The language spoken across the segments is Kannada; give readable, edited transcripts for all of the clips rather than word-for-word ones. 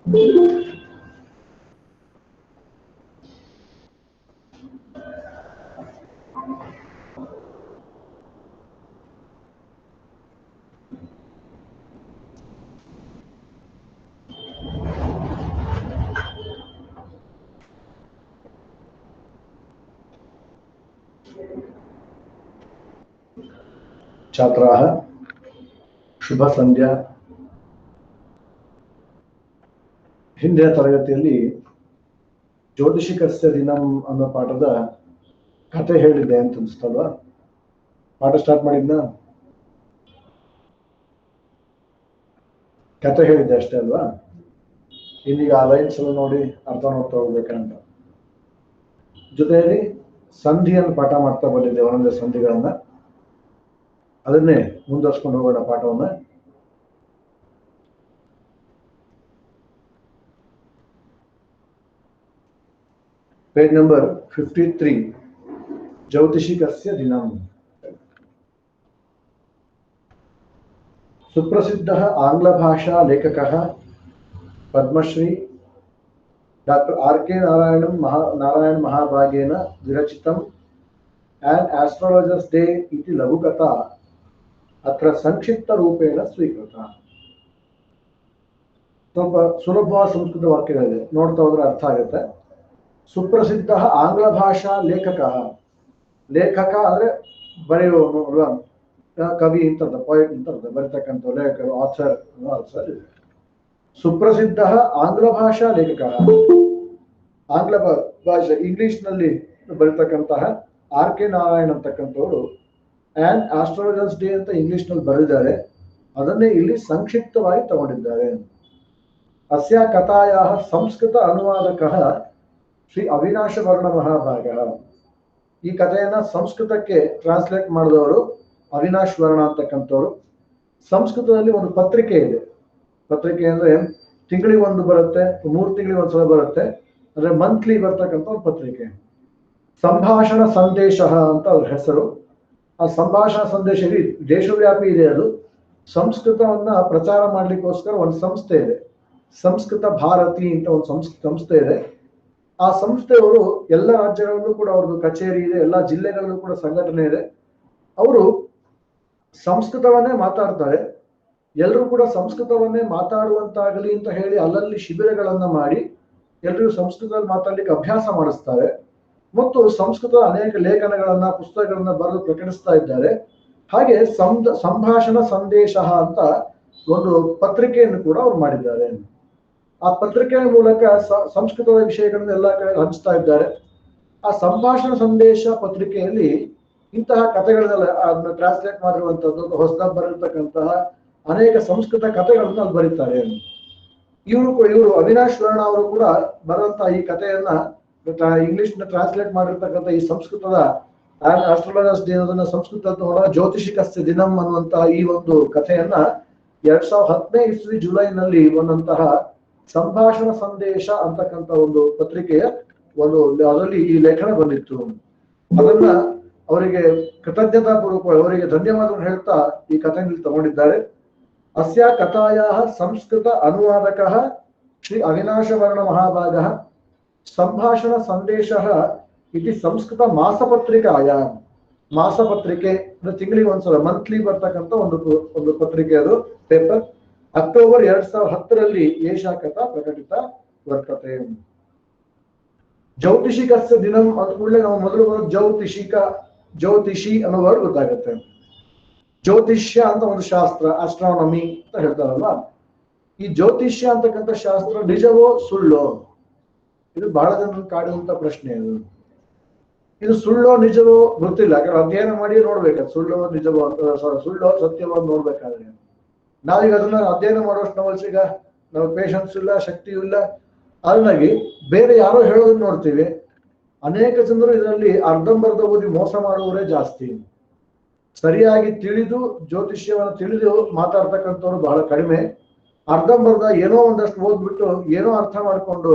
छात्राः शुभ संध्या। ಹಿಂದಿನ ತರಗತಿಯಲ್ಲಿ ಜ್ಯೋತಿಷಿಕಸ್ಯ ದಿನಂ ಅನ್ನೋ ಪಾಠದ ಕಥೆ ಹೇಳಿದೆ ಅಂತ ಅನಿಸ್ತಲ್ವಾ? ಪಾಠ ಸ್ಟಾರ್ಟ್ ಮಾಡಿದ್ನಾ? ಕಥೆ ಹೇಳಿದ್ದೆ ಅಷ್ಟೇ ಅಲ್ವಾ? ಇನ್ನೀಗ ಆ ಲೈನ್ಸ್ ಎಲ್ಲ ನೋಡಿ ಅರ್ಥ ಮಾಡ್ತಾ ಹೋಗ್ಬೇಕಂತ. ಜೊತೆಯಲ್ಲಿ ಸಂಧಿಯನ್ನು ಪಾಠ ಮಾಡ್ತಾ ಬಂದಿದ್ದೆ, ಒಂದೊಂದೇ ಸಂಧಿಗಳನ್ನ. ಅದನ್ನೇ ಮುಂದುವರ್ಸ್ಕೊಂಡು ಹೋಗೋಣ ಪಾಠವನ್ನ. Page number 53 ज्योतिषिकस्य दिनम। सुप्रसिद्धः आंग्ल भाषा लेखकः पद्मश्री डॉक्टर आर.के. नारायण महाभागेन विरचितम् एन एस्ट्रोलॉजर्स डे इति लघुकथा अत्र संक्षिप्त रूपेण स्वीकृता। ಸ್ವಲ್ಪ ಸುಲಭವಾದ ಸಂಸ್ಕೃತ ವಾಕ್ಯಗಳಿದೆ, ನೋಡ್ತಾ ಹೋದ್ರೆ ಅರ್ಥ ಆಗುತ್ತೆ. ಸುಪ್ರಸಿದ್ಧ ಆಂಗ್ಲ ಭಾಷಾ ಲೇಖಕ, ಲೇಖಕ ಅಂದ್ರೆ ಬರೆಯುವವನು ಅಲ್ವಾ, ಕವಿ ಅಂತ, ಪೋಯಟ್ ಅಂತ ಬರೀತಕ್ಕಂಥ ಲೇಖಕರು, ಆಥರ್ ಆಥರ್. ಸುಪ್ರಸಿದ್ಧ ಆಂಗ್ಲ ಭಾಷಾ ಲೇಖಕ, ಆಂಗ್ಲ ಭಾಷೆ ಇಂಗ್ಲಿಷ್ ನಲ್ಲಿ ಬರೀತಕ್ಕಂತಹ ಆರ್.ಕೆ. ನಾರಾಯಣ್ ಅಂತಕ್ಕಂಥವ್ರು ಆನ್ ಆಸ್ಟ್ರಾಲಜರ್ಸ್ ಡೇ ಅಂತ ಇಂಗ್ಲಿಷ್ ನಲ್ಲಿ ಬರೆದಿದ್ದಾರೆ. ಅದನ್ನೇ ಇಲ್ಲಿ ಸಂಕ್ಷಿಪ್ತವಾಗಿ ತಗೊಂಡಿದ್ದಾರೆ. ಅಸ್ಯ ಕಥಾಯಾಹ ಸಂಸ್ಕೃತ ಅನುವಾದಕಃ ಶ್ರೀ ಅವಿನಾಶ ವರ್ಣ ಮಹಾಭಾಗ. ಈ ಕಥೆಯನ್ನ ಸಂಸ್ಕೃತಕ್ಕೆ ಟ್ರಾನ್ಸ್ಲೇಟ್ ಮಾಡಿದವರು ಅವಿನಾಶ್ ವರ್ಣ ಅಂತಕ್ಕಂಥವ್ರು. ಸಂಸ್ಕೃತದಲ್ಲಿ ಒಂದು ಪತ್ರಿಕೆ ಇದೆ. ಪತ್ರಿಕೆ ಅಂದ್ರೆ ತಿಂಗಳಿಗೆ ಒಂದು ಬರುತ್ತೆ, 3 ತಿಂಗಳಿಗೆ ಒಂದ್ಸಲ ಬರುತ್ತೆ, ಅಂದ್ರೆ ಮಂತ್ಲಿ ಬರ್ತಕ್ಕಂಥ ಒಂದು ಪತ್ರಿಕೆ. ಸಂಭಾಷಣ ಸಂದೇಶ ಅಂತ ಅವ್ರ ಹೆಸರು. ಆ ಸಂಭಾಷಣ ಸಂದೇಶ ದೇಶವ್ಯಾಪಿ ಇದೆ. ಅದು ಸಂಸ್ಕೃತವನ್ನ ಪ್ರಚಾರ ಮಾಡ್ಲಿಕ್ಕೋಸ್ಕರ ಒಂದು ಸಂಸ್ಥೆ ಇದೆ, ಸಂಸ್ಕೃತ ಭಾರತಿ ಅಂತ ಒಂದು ಸಂಸ್ಥೆ ಇದೆ. ಆ ಸಂಸ್ಥೆಯವರು ಎಲ್ಲ ರಾಜ್ಯಗಳಲ್ಲೂ ಕೂಡ ಅವ್ರದ್ದು ಕಚೇರಿ ಇದೆ, ಎಲ್ಲ ಜಿಲ್ಲೆಗಳಲ್ಲೂ ಕೂಡ ಸಂಘಟನೆ ಇದೆ. ಅವರು ಸಂಸ್ಕೃತವನ್ನೇ ಮಾತಾಡ್ತಾರೆ. ಎಲ್ಲರೂ ಕೂಡ ಸಂಸ್ಕೃತವನ್ನೇ ಮಾತಾಡುವಂತಾಗಲಿ ಅಂತ ಹೇಳಿ ಅಲ್ಲಲ್ಲಿ ಶಿಬಿರಗಳನ್ನ ಮಾಡಿ ಎಲ್ಲರಿಗೂ ಸಂಸ್ಕೃತದಲ್ಲಿ ಮಾತಾಡ್ಲಿಕ್ಕೆ ಅಭ್ಯಾಸ ಮಾಡಿಸ್ತಾರೆ. ಮತ್ತು ಸಂಸ್ಕೃತದ ಅನೇಕ ಲೇಖನಗಳನ್ನ, ಪುಸ್ತಕಗಳನ್ನ ಬರೆದು ಪ್ರಕಟಿಸ್ತಾ ಇದ್ದಾರೆ. ಹಾಗೆ ಸಂಭಾಷಣ ಸಂದೇಶ ಅಂತ ಒಂದು ಪತ್ರಿಕೆಯನ್ನು ಕೂಡ ಅವ್ರು ಮಾಡಿದ್ದಾರೆ. ಆ ಪತ್ರಿಕೆಯ ಮೂಲಕ ಸಂಸ್ಕೃತದ ವಿಷಯಗಳನ್ನ ಎಲ್ಲ ಕಡೆ ಹಂಚ್ತಾ ಇದ್ದಾರೆ. ಆ ಸಂಭಾಷಣ ಸಂದೇಶ ಪತ್ರಿಕೆಯಲ್ಲಿ ಇಂತಹ ಕಥೆಗಳನ್ನೆಲ್ಲ ಅದನ್ನ ಟ್ರಾನ್ಸ್ಲೇಟ್ ಮಾಡಿರುವಂತದ್ದು, ಹೊಸದಾಗಿ ಬರೆದಿರ್ತಕ್ಕಂತಹ ಅನೇಕ ಸಂಸ್ಕೃತ ಕಥೆಗಳನ್ನ ಅಲ್ಲಿ ಬರೀತಾರೆ. ಇವರು ಅವಿನಾಶ್ ವರ್ಣ ಅವರು ಕೂಡ ಬರುವಂತಹ ಈ ಕಥೆಯನ್ನ ಇಂಗ್ಲಿಷ್ ನ ಟ್ರಾನ್ಸ್ಲೇಟ್ ಮಾಡಿರ್ತಕ್ಕಂಥ ಈ ಸಂಸ್ಕೃತದ ಆಸ್ಟ್ರಾಲಜರ್ಸ್ ಡೇ ಅದನ್ನ ಸಂಸ್ಕೃತದ ಜ್ಯೋತಿಷಿಕಸ್ಯ ದಿನಂ ಅನ್ನುವಂತಹ ಈ ಒಂದು ಕಥೆಯನ್ನ 2010ನೇ ಇಸ್ವಿ ಜುಲೈನಲ್ಲಿ ಬಂದಂತಹ ಸಂಭಾಷಣ ಸಂದೇಶ ಅಂತಕ್ಕಂಥ ಒಂದು ಪತ್ರಿಕೆಯ ಅದರಲ್ಲಿ ಈ ಲೇಖನ ಬಂದಿತ್ತು. ಅದನ್ನ ಅವರಿಗೆ ಕೃತಜ್ಞತಾ ಪೂರ್ವಕ ಅವರಿಗೆ ಧನ್ಯವಾದವನ್ನು ಹೇಳ್ತಾ ಈ ಕಥೆಯಲ್ಲಿ ತಗೊಂಡಿದ್ದಾರೆ. ಅಸ್ಯ ಕಥಾಯಾಹ ಸಂಸ್ಕೃತ ಅನುವಾದಕಃ ಶ್ರೀ ಅವಿನಾಶ ವರ್ಣ ಮಹಾಭಾಗಃ ಸಂಭಾಷಣ ಸಂದೇಶಃ ಇತಿ ಸಂಸ್ಕೃತ ಮಾಸಪತ್ರಿಕಾಯ. ಮಾಸಪತ್ರಿಕೆ ಅಂದ್ರೆ ತಿಂಗಳಿಗೆ ಒಂದ್ಸಲ ಮಂತ್ಲಿ ಬರ್ತಕ್ಕಂಥ ಒಂದು ಪತ್ರಿಕೆ, ಅದು ಪೇಪರ್. ಅಕ್ಟೋಬರ್ 2010ರಲ್ಲಿ ಏಷಾ ಕಥಾ ಪ್ರಕಟಿತ ವರ್ತತೆ. ಜ್ಯೋತಿಷಿಕಸ್ಯ ದಿನಂ ಅಂದ ಕೂಡಲೇ ನಾವು ಮೊದಲು ಜ್ಯೋತಿಷಿ ಅನ್ನೋ ವರ್ಡ್ ಗೊತ್ತಾಗುತ್ತೆ. ಜ್ಯೋತಿಷ್ಯ ಅಂತ ಒಂದು ಶಾಸ್ತ್ರ, ಆಸ್ಟ್ರಾನಮಿ ಅಂತ ಹೇಳ್ತಾರಲ್ವಾ. ಈ ಜ್ಯೋತಿಷ್ಯ ಅಂತಕ್ಕಂಥ ಶಾಸ್ತ್ರ ನಿಜವೋ ಸುಳ್ಳೋ? ಇದು ಬಹಳ ಜನ ಕಾಡುವಂತ ಪ್ರಶ್ನೆ. ಇದು ಸುಳ್ಳೋ ನಿಜವೋ ಗೊತ್ತಿಲ್ಲ. ಯಾಕಂದ್ರೆ ಅಧ್ಯಯನ ಮಾಡಿ ನೋಡ್ಬೇಕು ಸುಳ್ಳೋ ನಿಜವೋ ಸುಳ್ಳೋ ಸತ್ಯವೋ ನೋಡ್ಬೇಕಾದ್ರೆ. ನಾವೀಗ ಅದನ್ನ ಅಧ್ಯಯನ ಮಾಡೋಷ್ಟು ನಮ್ಮಲ್ಸೀಗ ನಾವು ಪೇಷನ್ಸ್ ಇಲ್ಲ, ಶಕ್ತಿಯೂ ಇಲ್ಲ. ಅದನ್ನಾಗಿ ಬೇರೆ ಯಾರೋ ಹೇಳೋದನ್ನ ನೋಡ್ತೀವಿ. ಅನೇಕ ಜನರು ಇದರಲ್ಲಿ ಅರ್ಧಂಬರ್ಧ ಓದಿ ಮೋಸ ಮಾಡುವವರೇ ಜಾಸ್ತಿ. ಸರಿಯಾಗಿ ತಿಳಿದು ಜ್ಯೋತಿಷ್ಯವನ್ನು ತಿಳಿದು ಮಾತಾಡ್ತಕ್ಕಂಥವ್ರು ಬಹಳ ಕಡಿಮೆ. ಅರ್ಧಂಬರ್ಧ ಏನೋ ಒಂದಷ್ಟು ಓದ್ಬಿಟ್ಟು ಏನೋ ಅರ್ಥ ಮಾಡಿಕೊಂಡು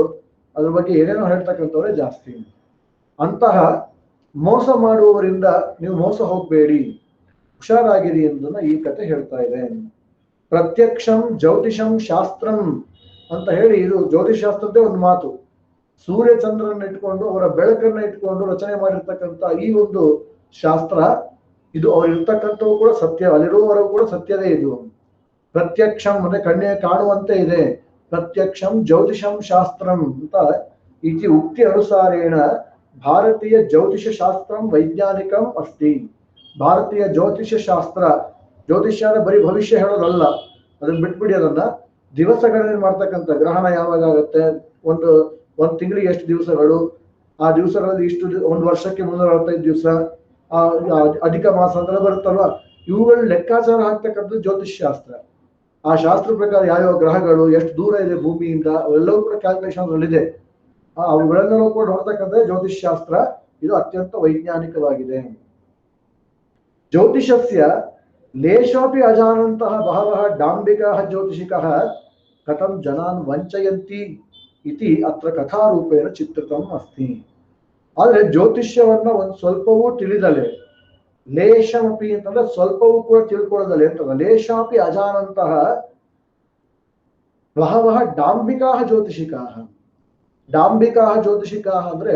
ಅದ್ರ ಬಗ್ಗೆ ಏನೇನೋ ಹೇಳ್ತಕ್ಕಂಥವ್ರೇ ಜಾಸ್ತಿ. ಅಂತಹ ಮೋಸ ಮಾಡುವವರಿಂದ ನೀವು ಮೋಸ ಹೋಗ್ಬೇಡಿ, ಹುಷಾರಾಗಿರಿ ಎಂದನ್ನ ಈ ಕಥೆ ಹೇಳ್ತಾ ಇದೆ. ಪ್ರತ್ಯಕ್ಷಂ ಜ್ಯೋತಿಷಂ ಶಾಸ್ತ್ರಂ ಅಂತ ಹೇಳಿ ಇದು ಜ್ಯೋತಿಷಾಸ್ತ್ರದ್ದೇ ಒಂದು ಮಾತು. ಸೂರ್ಯ ಚಂದ್ರನ ಇಟ್ಕೊಂಡು ಅವರ ಬೆಳಕನ್ನ ಇಟ್ಕೊಂಡು ರಚನೆ ಮಾಡಿರ್ತಕ್ಕಂಥ ಈ ಒಂದು ಶಾಸ್ತ್ರ ಇದು ಅವ್ರು ಇರ್ತಕ್ಕಂಥವು ಕೂಡ ಸತ್ಯ, ಅಲ್ಲಿರುವವರೆಗೂ ಕೂಡ ಸತ್ಯವೇ ಇದು. ಪ್ರತ್ಯಕ್ಷಂ ಅಂದ್ರೆ ಕಣ್ಣೆ ಕಾಣುವಂತೆ ಇದೆ. ಪ್ರತ್ಯಕ್ಷಂ ಜ್ಯೋತಿಷಂ ಶಾಸ್ತ್ರಂ ಅಂತ ಇತಿ ಉಕ್ತಿ ಅನುಸಾರೇಣ ಭಾರತೀಯ ಜ್ಯೋತಿಷ ಶಾಸ್ತ್ರಂ ವೈಜ್ಞಾನಿಕಂ ಅಸ್ತಿ. ಭಾರತೀಯ ಜ್ಯೋತಿಷ ಶಾಸ್ತ್ರ, ಜ್ಯೋತಿಷ್ಯ ಬರೀ ಭವಿಷ್ಯ ಹೇಳೋದಲ್ಲ, ಅದನ್ನ ಬಿಟ್ಬಿಡಿ. ಅದನ್ನ ದಿವಸಗಳಲ್ಲಿ ಮಾಡ್ತಕ್ಕಂಥ ಗ್ರಹಣ ಯಾವಾಗ ಆಗುತ್ತೆ, ಒಂದು ತಿಂಗಳಿಗೆ ಎಷ್ಟು ದಿವಸಗಳು, ಆ ದಿವಸಗಳಲ್ಲಿ ಇಷ್ಟು, ಒಂದು ವರ್ಷಕ್ಕೆ 365 ದಿವಸ, ಅಧಿಕ ಮಾಸ ಅಂತ ಬರುತ್ತಲ್ವಾ, ಇವುಗಳು ಲೆಕ್ಕಾಚಾರ ಹಾಕ್ತಕ್ಕಂಥದ್ದು ಜ್ಯೋತಿಷ್ ಶಾಸ್ತ್ರ. ಆ ಶಾಸ್ತ್ರ ಪ್ರಕಾರ ಯಾವ್ಯಾವ ಗ್ರಹಗಳು ಎಷ್ಟು ದೂರ ಇದೆ ಭೂಮಿಯಿಂದ ಅವೆಲ್ಲವೂ ಕೂಡ ಕ್ಯಾಲ್ಕುಲೇಷನ್ ಅಲ್ಲಿದೆ. ಅವುಗಳೆಲ್ಲವೂ ಕೂಡ ನೋಡ್ತಕ್ಕಂಥ ಜ್ಯೋತಿಷ್ ಶಾಸ್ತ್ರ ಇದು ಅತ್ಯಂತ ವೈಜ್ಞಾನಿಕವಾಗಿದೆ. ಜ್ಯೋತಿಷಸ್ಯ ಲೇಶಾಪಿ ಅಜಾನಂತಹ ಬಹವಃ ಡಾಂಬಿಕಾಃ ಜ್ಯೋತಿಷಿಕಃ ಕಥಂ ಜನಾನ್ ವಂಚಯಂತಿ ಇತಿ ಅತ್ರ ಕಥಾರೂಪೇಣ ಚಿತ್ರಿತಂ ಅಸ್ತಿ. ಆದ್ರೆ ಜ್ಯೋತಿಷ್ಯವನ್ನ ಒಂದು ಸ್ವಲ್ಪವೂ ತಿಳಿದಲೆ, ಲೇಷಮಪಿ ಅಂತಂದ್ರೆ ಸ್ವಲ್ಪವೂ ಕೂಡ ತಿಳ್ಕೊಳ್ಳದಲೆ ಅಂತಂದ್ರೆ, ಲೇಷಾಪಿ ಅಜಾನಂತಹ ಬಹವಃ ಡಾಂಬಿಕಾಃ ಜ್ಯೋತಿಷಿಕಾಃ. ಡಾಂಬಿಕಾಃ ಜ್ಯೋತಿಷಿಕಾಃ ಅಂದ್ರೆ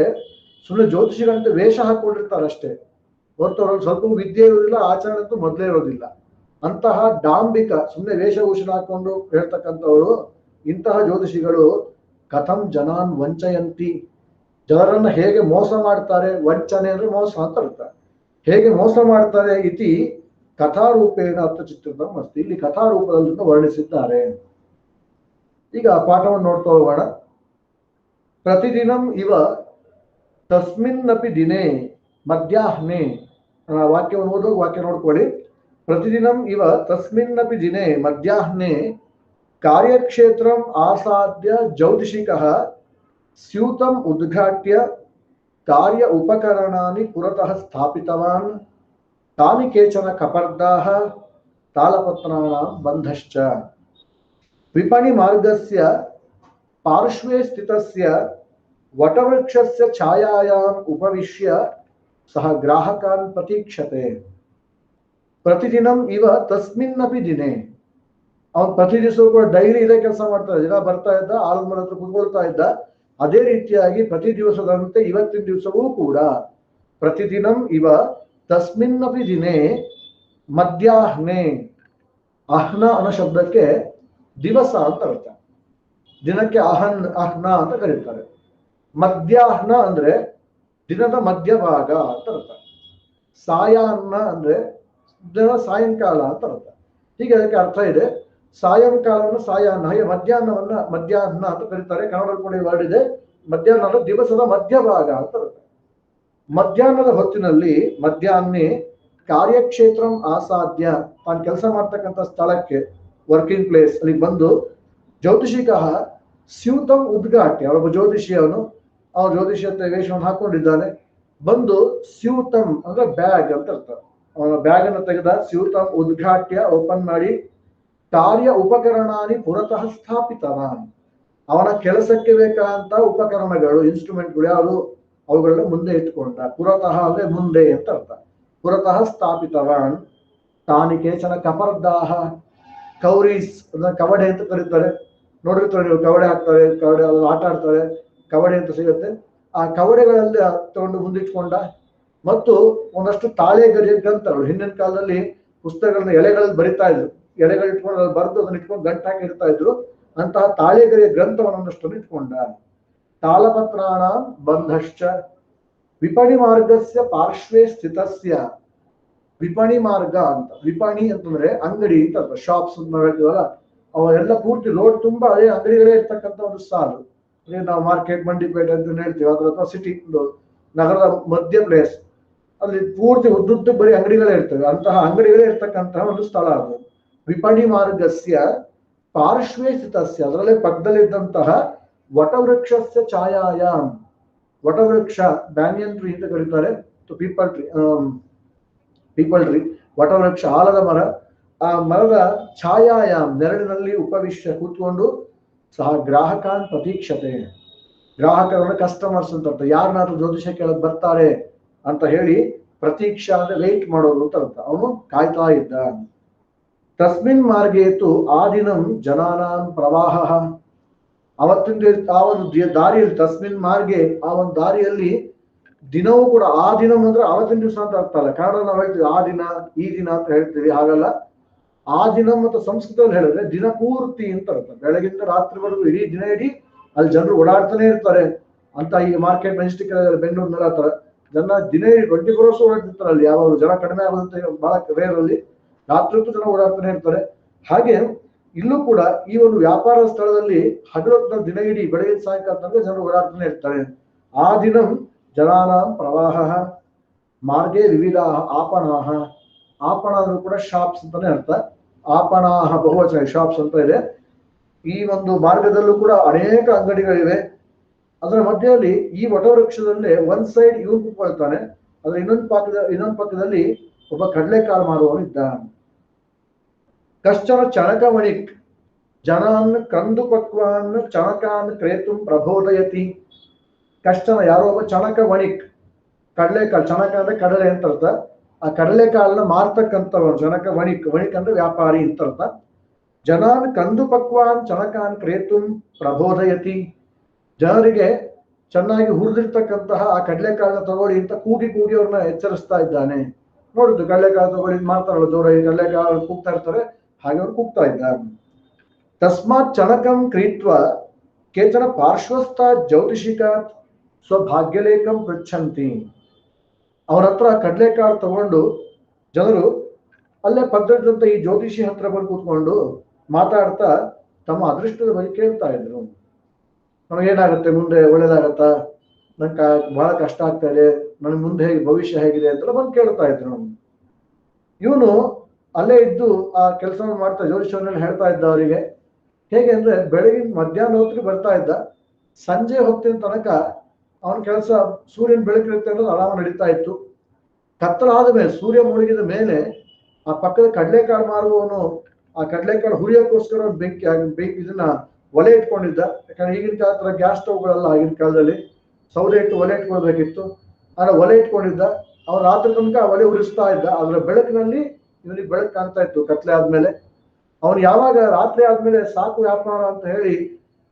ಸುಮ್ಮನೆ ಜ್ಯೋತಿಷಿಗಳಂತೆ ವೇಷ ಹಾಕೊಂಡಿರ್ತಾರಷ್ಟೇ ಹೊರತು ಅವ್ರಿಗೆ ಸ್ವಲ್ಪ ವಿದ್ಯೆ ಇರೋದಿಲ್ಲ, ಆಚರಣೆ ಅಂತೂ ಮೊದಲೇ ಇರೋದಿಲ್ಲ. ಅಂತಹ ಡಾಂಬಿಕ, ಸುಮ್ಮನೆ ವೇಷಭೂಷಣ ಹಾಕೊಂಡು ಹೇಳ್ತಕ್ಕಂಥವ್ರು ಇಂತಹ ಜ್ಯೋತಿಷಿಗಳು ಕಥಂ ಜನಾನ್ ವಂಚಯಂತಿ, ಜನರನ್ನ ಹೇಗೆ ಮೋಸ ಮಾಡ್ತಾರೆ, ವಂಚನೆ ಅಂದ್ರೆ ಮೋಸ ಅಂತ ಅರ್ಥ, ಹೇಗೆ ಮೋಸ ಮಾಡ್ತಾರೆ ಇತಿ ಕಥಾರೂಪೇಣ ಅರ್ಥ ಚಿತ್ರಿತಂ ಅಸ್ತಿ. ಇಲ್ಲಿ ಕಥಾರೂಪದಲ್ಲಿ ವರ್ಣಿಸಿದ್ದಾರೆ. ಈಗ ಪಾಠವನ್ನು ನೋಡ್ತಾ ಹೋಗೋಣ. ಪ್ರತಿದಿನಂ ಇವ ತಸ್ಮಿನ್ನಪಿ ದಿನೇ ಮಧ್ಯಾಹ್ನೆ, ವಾಕ್ಯವನ್ನು ಓದೋ ವಾಕ್ಯ ನೋಡ್ಕೊಳ್ಳಿ. ಪ್ರತಿದಿನಂ ಇವ ತಸ್ಮಿನ್ನಪಿ ದಿನೇ ಮಧ್ಯಾಹ್ನೆ ಕಾರ್ಯಕ್ಷೇತ್ರಂ ಆಸಾದ್ಯ ಜ್ಯೋತಿಷಿಕಃ ಸ್ಯೂತಂ ಉದ್ಘಾಟ್ಯ ಕಾರ್ಯ ಉಪಕರಣಾನಿ ಪುರತಃ ಸ್ಥಾಪಿತವಾನ್ ತಾನಿ ಕೇಚನ ಕಪರ್ದಾಃ ತಾಲಪತ್ರಾಣಾಂ ಬಂಧಶ್ಚ. ವಿಪಣಿ ಮಾರ್ಗಸ್ಯ ಪಾರ್ಶ್ವೇ ಸ್ಥಿತಸ್ಯ ವಟವೃಕ್ಷಸ್ಯ ಛಾಯಾಯಾಂ ಉಪವಿಶ್ಯ ಸಹ ಗ್ರಾಹಕಾನ್ ಪ್ರತೀಕ್ಷತೆ. ಪ್ರತಿದಿನಂ ಇವ ತಸ್ಮಿನ್ನಪಿ ದಿನೇ, ಅವನು ಪ್ರತಿ ದಿವಸವೂ ಕೂಡ ಡೈಲಿ ಇದೇ ಕೆಲಸ ಮಾಡ್ತಾ ಇದ್ದ, ದಿನ ಬರ್ತಾ ಇದ್ದ, ಆಲದ ಮರ ಹತ್ರ ಕುತ್ಕೊಳ್ತಾ ಇದ್ದ. ಅದೇ ರೀತಿಯಾಗಿ ಪ್ರತಿ ದಿವಸದಂತೆ ಇವತ್ತಿನ ದಿವಸವೂ ಕೂಡ ಪ್ರತಿದಿನಂ ಇವ ತಸ್ಮಿನ್ನಪಿ ದಿನೇ ಮಧ್ಯಾಹ್ನೆ, ಅಹ್ನ ಅನ್ನೋ ಶಬ್ದಕ್ಕೆ ದಿವಸ ಅಂತ ಅರ್ಥ, ದಿನಕ್ಕೆ ಅಹ್ನ ಅಂತ ಕರೀತಾರೆ. ಮಧ್ಯಾಹ್ನ ಅಂದ್ರೆ ದಿನದ ಮಧ್ಯಭಾಗ ಅಂತ ಅರ್ಥ. ಸಾಯಾಹ್ನ ಅಂದ್ರೆ ದಿನ ಸಾಯಂಕಾಲ ಅಂತ ಅರ್ಥ. ಹೀಗೆ ಅದಕ್ಕೆ ಅರ್ಥ ಇದೆ. ಸಾಯಂಕಾಲವನ್ನು ಸಾಯಾಹ್ನ, ಹಾಗೆ ಮಧ್ಯಾಹ್ನವನ್ನ ಮಧ್ಯಾಹ್ನ ಅಂತ ಕರೀತಾರೆ. ಕನ್ನಡದಲ್ಲಿ ಕೂಡ ವರ್ಡ್ ಇದೆ. ಮಧ್ಯಾಹ್ನ ಅಂದ್ರೆ ದಿವಸದ ಮಧ್ಯಭಾಗ ಅಂತ ಅರ್ಥ. ಮಧ್ಯಾಹ್ನದ ಹೊತ್ತಿನಲ್ಲಿ, ಮಧ್ಯಾಹ್ನೆ ಕಾರ್ಯಕ್ಷೇತ್ರಂ ಆಸಾದ್ಯ, ತಾನು ಕೆಲಸ ಮಾಡ್ತಕ್ಕಂಥ ಸ್ಥಳಕ್ಕೆ, ವರ್ಕಿಂಗ್ ಪ್ಲೇಸ್ ಅಲ್ಲಿ ಬಂದು ಜ್ಯೋತಿಷಿಕಃ ಸ್ಯೂತಂ ಉದ್ಘಾಟ್ಯ, ಒಬ್ಬ ಜ್ಯೋತಿಷಿಯವನು ಅವನು ಜ್ಯೋತಿಷ್ಯತೆ ವೇಷವನ್ನು ಹಾಕೊಂಡಿದ್ದಾನೆ. ಬಂದು ಸ್ಯೂತಂ ಅಂದ್ರೆ ಬ್ಯಾಗ್ ಅಂತ ಅರ್ಥ. ಅವನ ಬ್ಯಾಗ್ ಅನ್ನು ತೆಗೆದ, ಸ್ಯೂತಂ ಉದ್ಘಾಟ್ಯ ಓಪನ್ ಮಾಡಿ, ಕಾರ್ಯ ಉಪಕರಣಾನಿ ಪುರತಃ ಸ್ಥಾಪಿತವಾನ್, ಅವನ ಕೆಲಸಕ್ಕೆ ಬೇಕಾದಂತ ಉಪಕರಣಗಳು, ಇನ್ಸ್ಟ್ರೂಮೆಂಟ್ಗಳು ಯಾವುದು ಅವುಗಳನ್ನ ಮುಂದೆ ಇಟ್ಟುಕೊಂಡ. ಪುರತಃ ಅಂದ್ರೆ ಮುಂದೆ ಅಂತ ಅರ್ಥ. ಪುರತಃ ಸ್ಥಾಪಿತವಾನ್ ತಾನಿ ಕೇಚನ ಕಪರ್ದಾಹ, ಕೌರೀಸ್ ಅಂದ್ರೆ ಕವಡೆ ಅಂತ ಕರೀತಾರೆ. ನೋಡಿರ್ತಾರೆ ನೀವು, ಕವಡೆ ಹಾಕ್ತಾರೆ, ಕವಡೆ ಆಟ ಆಡ್ತಾರೆ, ಕವಡೆ ಅಂತ ಸಿಗುತ್ತೆ. ಆ ಕವಡೆಗಳಲ್ಲಿ ತಗೊಂಡು ಮುಂದಿಟ್ಕೊಂಡ. ಮತ್ತು ಒಂದಷ್ಟು ತಾಳೆಗರಿಯ ಗ್ರಂಥಗಳು, ಹಿಂದಿನ ಕಾಲದಲ್ಲಿ ಪುಸ್ತಕಗಳನ್ನ ಎಲೆಗಳಲ್ಲಿ ಬರಿತಾ ಇದ್ರು, ಎಲೆಗಳು ಇಟ್ಕೊಂಡು ಅದು ಬರೆದು ಅದನ್ನ ಇಟ್ಕೊಂಡು ಗಂಟು ಹಾಕಿ ಇಡ್ತಾ ಇದ್ರು. ಅಂತಹ ತಾಳೆಗರಿಯ ಗ್ರಂಥವನ್ನೊಂದಷ್ಟು ಇಟ್ಕೊಂಡ. ತಾಲಪತ್ರಾಣ ಬಂಧಶ್ಚ ವಿಪಣಿ ಮಾರ್ಗಸ್ಯ ಪಾರ್ಶ್ವೇ ಸ್ಥಿತಸ್ಯ. ವಿಪಣಿ ಮಾರ್ಗ ಅಂತ, ವಿಪಣಿ ಅಂತಂದ್ರೆ ಅಂಗಡಿ ಅಂತ ಅರ್ಥ, ಶಾಪ್ಸ್ ಅಂತ ಹೇಳ್ತೀವಲ್ಲ, ಅವೆಲ್ಲ ಪೂರ್ತಿ ರೋಡ್ ತುಂಬಾ ಅದೇ ಅಂಗಡಿಗಳೇ ಇರ್ತಕ್ಕಂಥ ಒಂದು ಸಾಲು. ಅದೇ ನಾವು ಮಾರ್ಕೆಟ್, ಮಂಡಿಪೇಟೆ ಅಂತ ಹೇಳ್ತೀವಿ, ಅದ್ರ ಅಥವಾ ಸಿಟಿ, ನಗರದ ಮಧ್ಯ ಪ್ಲೇಸ್, ಅಲ್ಲಿ ಪೂರ್ತಿ ಉದ್ದುದ್ದು ಬರೀ ಅಂಗಡಿಗಳೇ ಇರ್ತವೆ. ಅಂತಹ ಅಂಗಡಿಗಳೇ ಇರ್ತಕ್ಕಂತಹ ಒಂದು ಸ್ಥಳ ಅದು. ವಿಪಣಿ ಮಾರ್ಗಸ್ಯ ಪಾರ್ಶ್ವೇ ಸ್ಥಿತಸ್ಯ, ಅದರಲ್ಲೇ ಪಕ್ಕದಲ್ಲಿದ್ದಂತಹ ವಟವೃಕ್ಷಸ್ಯ ಛಾಯಾಯಾಮ್, ವಟವೃಕ್ಷ ಬ್ಯಾನಿಯನ್ ಟ್ರೀ ಅಂತ ಕರೀತಾರೆ, ಪೀಪಲ್ ಟ್ರೀ, ವಟವೃಕ್ಷ ಆಲದ ಮರ. ಆ ಮರದ ಛಾಯಾಯಾಮ್ ನೆರಳಿನಲ್ಲಿ ಉಪವಿಶ್ಯ ಕೂತ್ಕೊಂಡು ಸಹ ಗ್ರಾಹಕಾನ್ ಪ್ರತೀಕ್ಷತೆ, ಗ್ರಾಹಕರನ್ನ ಕಸ್ಟಮರ್ಸ್ ಅಂತ ಅರ್ಥ, ಯಾರನ್ನಾದ್ರೂ ಜ್ಯೋತಿಷ ಕೇಳಕ್ ಬರ್ತಾರೆ ಅಂತ ಹೇಳಿ ಪ್ರತೀಕ್ಷಾ ಅಂದ್ರೆ ವೇಟ್ ಮಾಡೋದು ಅಂತ ಅರ್ಥ. ಅವನು ಕಾಯ್ತಾ ಇದ್ದ. ತಸ್ಮಿನ್ ಮಾರ್ಗೇತು ಆದಿನಂ ಜನಾನಾಂ ಪ್ರವಾಹ, ಅವತ್ತಿನ ಆ ಒಂದು ದಾರಿಯಲ್ಲಿ ತಸ್ಮಿನ್ ಮಾರ್ಗೆ ಆ ಒಂದು ದಾರಿಯಲ್ಲಿ ದಿನವೂ ಕೂಡ ಆ ದಿನ ಅಂದ್ರೆ ಅವತ್ತಿನ ದಿವಸ ಅಂತ ಆಗ್ತಲ್ಲ. ಕನ್ನಡ ನಾವು ಹೇಳ್ತೀವಿ ಆ ದಿನ ಈ ದಿನ ಅಂತ ಹೇಳ್ತೀವಿ, ಹಾಗಲ್ಲ. ಆ ದಿನ ಮತ್ತು ಸಂಸ್ಕೃತದಲ್ಲಿ ಹೇಳಿದ್ರೆ ದಿನ ಪೂರ್ತಿ ಅಂತ ಅರ್ಥ. ಬೆಳಗಿಂದ ರಾತ್ರಿವರೆಗೂ ಇಡೀ ದಿನ ಇಡೀ ಅಲ್ಲಿ ಜನರು ಓಡಾಡ್ತಾನೆ ಇರ್ತಾರೆ ಅಂತ. ಈ ಮಾರ್ಕೆಟ್ ಮೆಜೆಸ್ಟಿಕ್ ಬೆಂಗಳೂರಿನಲ್ಲಿ ಆತರ ಜನ ದಿನ 24 hours ಓಡಾಡ್ತಿರ್ತಾರೆ ಅಲ್ಲಿ. ಯಾವಾಗ ಜನ ಕಡಿಮೆ ಆಗೋದಂತ ಬಹಳ ರೇರ್ ಅಲ್ಲಿ, ರಾತ್ರಿ ಹೊತ್ತು ಜನ ಓಡಾಡ್ತಾನೆ ಇರ್ತಾರೆ. ಹಾಗೆ ಇಲ್ಲೂ ಕೂಡ ಈ ಒಂದು ವ್ಯಾಪಾರ ಸ್ಥಳದಲ್ಲಿ ಹಗಲೊತ್ತಿನ ದಿನ ಇಡೀ ಬೆಳಗಿನ ಸಾಯಂಕಾಲ ತನಕ ಜನರು ಓಡಾಡ್ತಾನೆ ಇರ್ತಾರೆ. ಆ ದಿನ ಜನಾನಾಂ ಪ್ರವಾಹ ಮಾರ್ಗೆ ವಿವಿಧ ಆಪಣಾಹ. ಆಪಣ ಅಂದ್ರೂ ಕೂಡ ಶಾಪ್ಸ್ ಅಂತಾನೆ ಅರ್ಥ. ಆಪಣಾಹ ಬಹುವಚನ, ಶಾಪ್ಸ್ ಅಂತ ಇದೆ. ಈ ಒಂದು ಮಾರ್ಗದಲ್ಲೂ ಕೂಡ ಅನೇಕ ಅಂಗಡಿಗಳಿವೆ. ಅದರ ಮಧ್ಯದಲ್ಲಿ ಈ ವಟವೃಕ್ಷದಲ್ಲೇ ಒಂದ್ ಸೈಡ್ ಇವನು ಕೂತ್ಕೊಳ್ತಾನೆ, ಅದ್ರ ಇನ್ನೊಂದು ಪಕ್ಕದಲ್ಲಿ ಒಬ್ಬ ಕಡಲೆಕಾಳು ಮಾರುವವನು ಇದ್ದಾನೆ. ಕಶ್ಚನ ಚಣಕವಣಿಕ್ ಜನಾನ್ ಕಂದು ಪಕ್ವಾನ್ ಚಣಕಾನ್ ಕ್ರೇತುಂ ಪ್ರಬೋದಯತಿ. ಕಶ್ಚನ ಯಾರೋ ಒಬ್ಬ ಚಣಕ ವಣಿಕ್, ಕಡಲೆಕಾಳು, ಚಣಕ ಅಂದ್ರೆ ಕಡಲೆ ಅಂತ ಅರ್ಥ. ಆ ಕಡಲೆಕಾಳನ್ನ ಮಾರ್ತಕ್ಕಂಥವನು ಜನಕ ವಣಿಕ್. ವಣಿಕ್ ಅಂದ್ರೆ ವ್ಯಾಪಾರಿ ಅಂತ ಅರ್ಥ. ಜನಾನ್ ಕಂದು ಪಕ್ವಾನ್ ಚಣಕಾನ್ ಕ್ರೇತುಂ ಪ್ರಬೋದಯತಿ. ಜನರಿಗೆ ಚೆನ್ನಾಗಿ ಹುರಿದಿರ್ತಕ್ಕಂತಹ ಆ ಕಡಲೆಕಾಳನ್ನ ತಗೊಳ್ಳಿ ಅಂತ ಕೂಗಿ ಅವ್ರನ್ನ ಎಚ್ಚರಿಸ್ತಾ ಇದ್ದಾನೆ. ನೋಡುದು ಕಡಲೆಕಾಳು ತಗೊಳ್ಳಿ ಮಾಡ್ತಾರಲ್ಲ ಜೋರಾಗಿ, ಕಡಲೆಕಾಳು ಕೂಗ್ತಾ ಇರ್ತಾರೆ, ಹಾಗೆ ಅವ್ರು ಕೂಗ್ತಾ ಇದ್ದಾರೆ. ತಸ್ಮಾತ್ ಚಣಕಂ ಕ್ರೀತ್ವ ಕೇಚನ ಪಾರ್ಶ್ವಸ್ಥ ಜ್ಯೋತಿಷಿಕಾತ್ ಸ್ವಭಾಗ್ಯಲೇಖಂ ಪೃಚ್ಛಂತಿ. ಅವರ ಹತ್ರ ಕಡಲೆಕಾಳು ತಗೊಂಡು ಜನರು ಅಲ್ಲೇ ಪದ್ಧತಿ ಈ ಜ್ಯೋತಿಷಿ ಹತ್ರ ಬಂದು ಕೂತ್ಕೊಂಡು ಮಾತಾಡ್ತಾ ತಮ್ಮ ಅದೃಷ್ಟದ ಬಗ್ಗೆ ಕೇಳ್ತಾ ಇದ್ರು. ನಮಗೇನಾಗುತ್ತೆ, ಮುಂದೆ ಒಳ್ಳೇದಾಗತ್ತಾ, ನಂಗೆ ಬಹಳ ಕಷ್ಟ ಆಗ್ತಾ ಇದೆ, ನನ್ ಮುಂದೆ ಹೇಗೆ ಭವಿಷ್ಯ ಹೇಗಿದೆ ಅಂತೆಲ್ಲ ಬಂದು ಕೇಳ್ತಾ ಇದ್ರು. ಇವನು ಅಲ್ಲೇ ಇದ್ದು ಆ ಕೆಲಸವನ್ನು ಮಾಡ್ತಾ ಜ್ಯೋತಿಷವನ್ನೆಲ್ಲ ಹೇಳ್ತಾ ಇದ್ದ ಅವರಿಗೆ. ಹೇಗೆ ಅಂದ್ರೆ ಬೆಳಗಿನ ಮಧ್ಯಾಹ್ನ ಹೊತ್ತಿಗೆ ಬರ್ತಾ ಇದ್ದ, ಸಂಜೆ ಹೊತ್ತಿನ ತನಕ ಅವನ ಕೆಲಸ ಸೂರ್ಯನ ಬೆಳಕಿರುತ್ತೆ ಅನ್ನೋದು ಆರಾಮ ನಡೀತಾ ಇತ್ತು. ಕತ್ತಲಾದ ಮೇಲೆ, ಸೂರ್ಯ ಮುಳುಗಿದ ಮೇಲೆ ಆ ಪಕ್ಕದ ಕಡಲೆಕಾಳು ಮಾರುವವನು ಆ ಕಡಲೆಕಾಳು ಹುರಿಯೋಕ್ಕೋಸ್ಕರ ಬೆಂಕಿ ಇದನ್ನ ಒಲೆ ಇಟ್ಕೊಂಡಿದ್ದ. ಯಾಕಂದ್ರೆ ಈಗಿನ ಕಾಲದ ಗ್ಯಾಸ್ ಸ್ಟವ್ಗಳೆಲ್ಲ ಆಗಿನ ಕಾಲದಲ್ಲಿ ಸೌದೆ ಇಟ್ಟು ಒಲೆ ಇಟ್ಕೊಳ್ಬೇಕಿತ್ತು. ಆದ್ರೆ ಒಲೆ ಇಟ್ಕೊಂಡಿದ್ದ. ಅವನು ರಾತ್ರಿ ತನಕ ಒಲೆ ಉರಿಸ್ತಾ ಇದ್ದ. ಅದರ ಬೆಳಕಿನಲ್ಲಿ ಇವನಿಗೆ ಬೆಳಕು ಕಾಣ್ತಾ ಇತ್ತು ಕತ್ಲೆ ಆದ್ಮೇಲೆ. ಅವನು ಯಾವಾಗ ರಾತ್ರಿ ಆದ್ಮೇಲೆ ಸಾಕು ವ್ಯಾಪಾರ ಅಂತ ಹೇಳಿ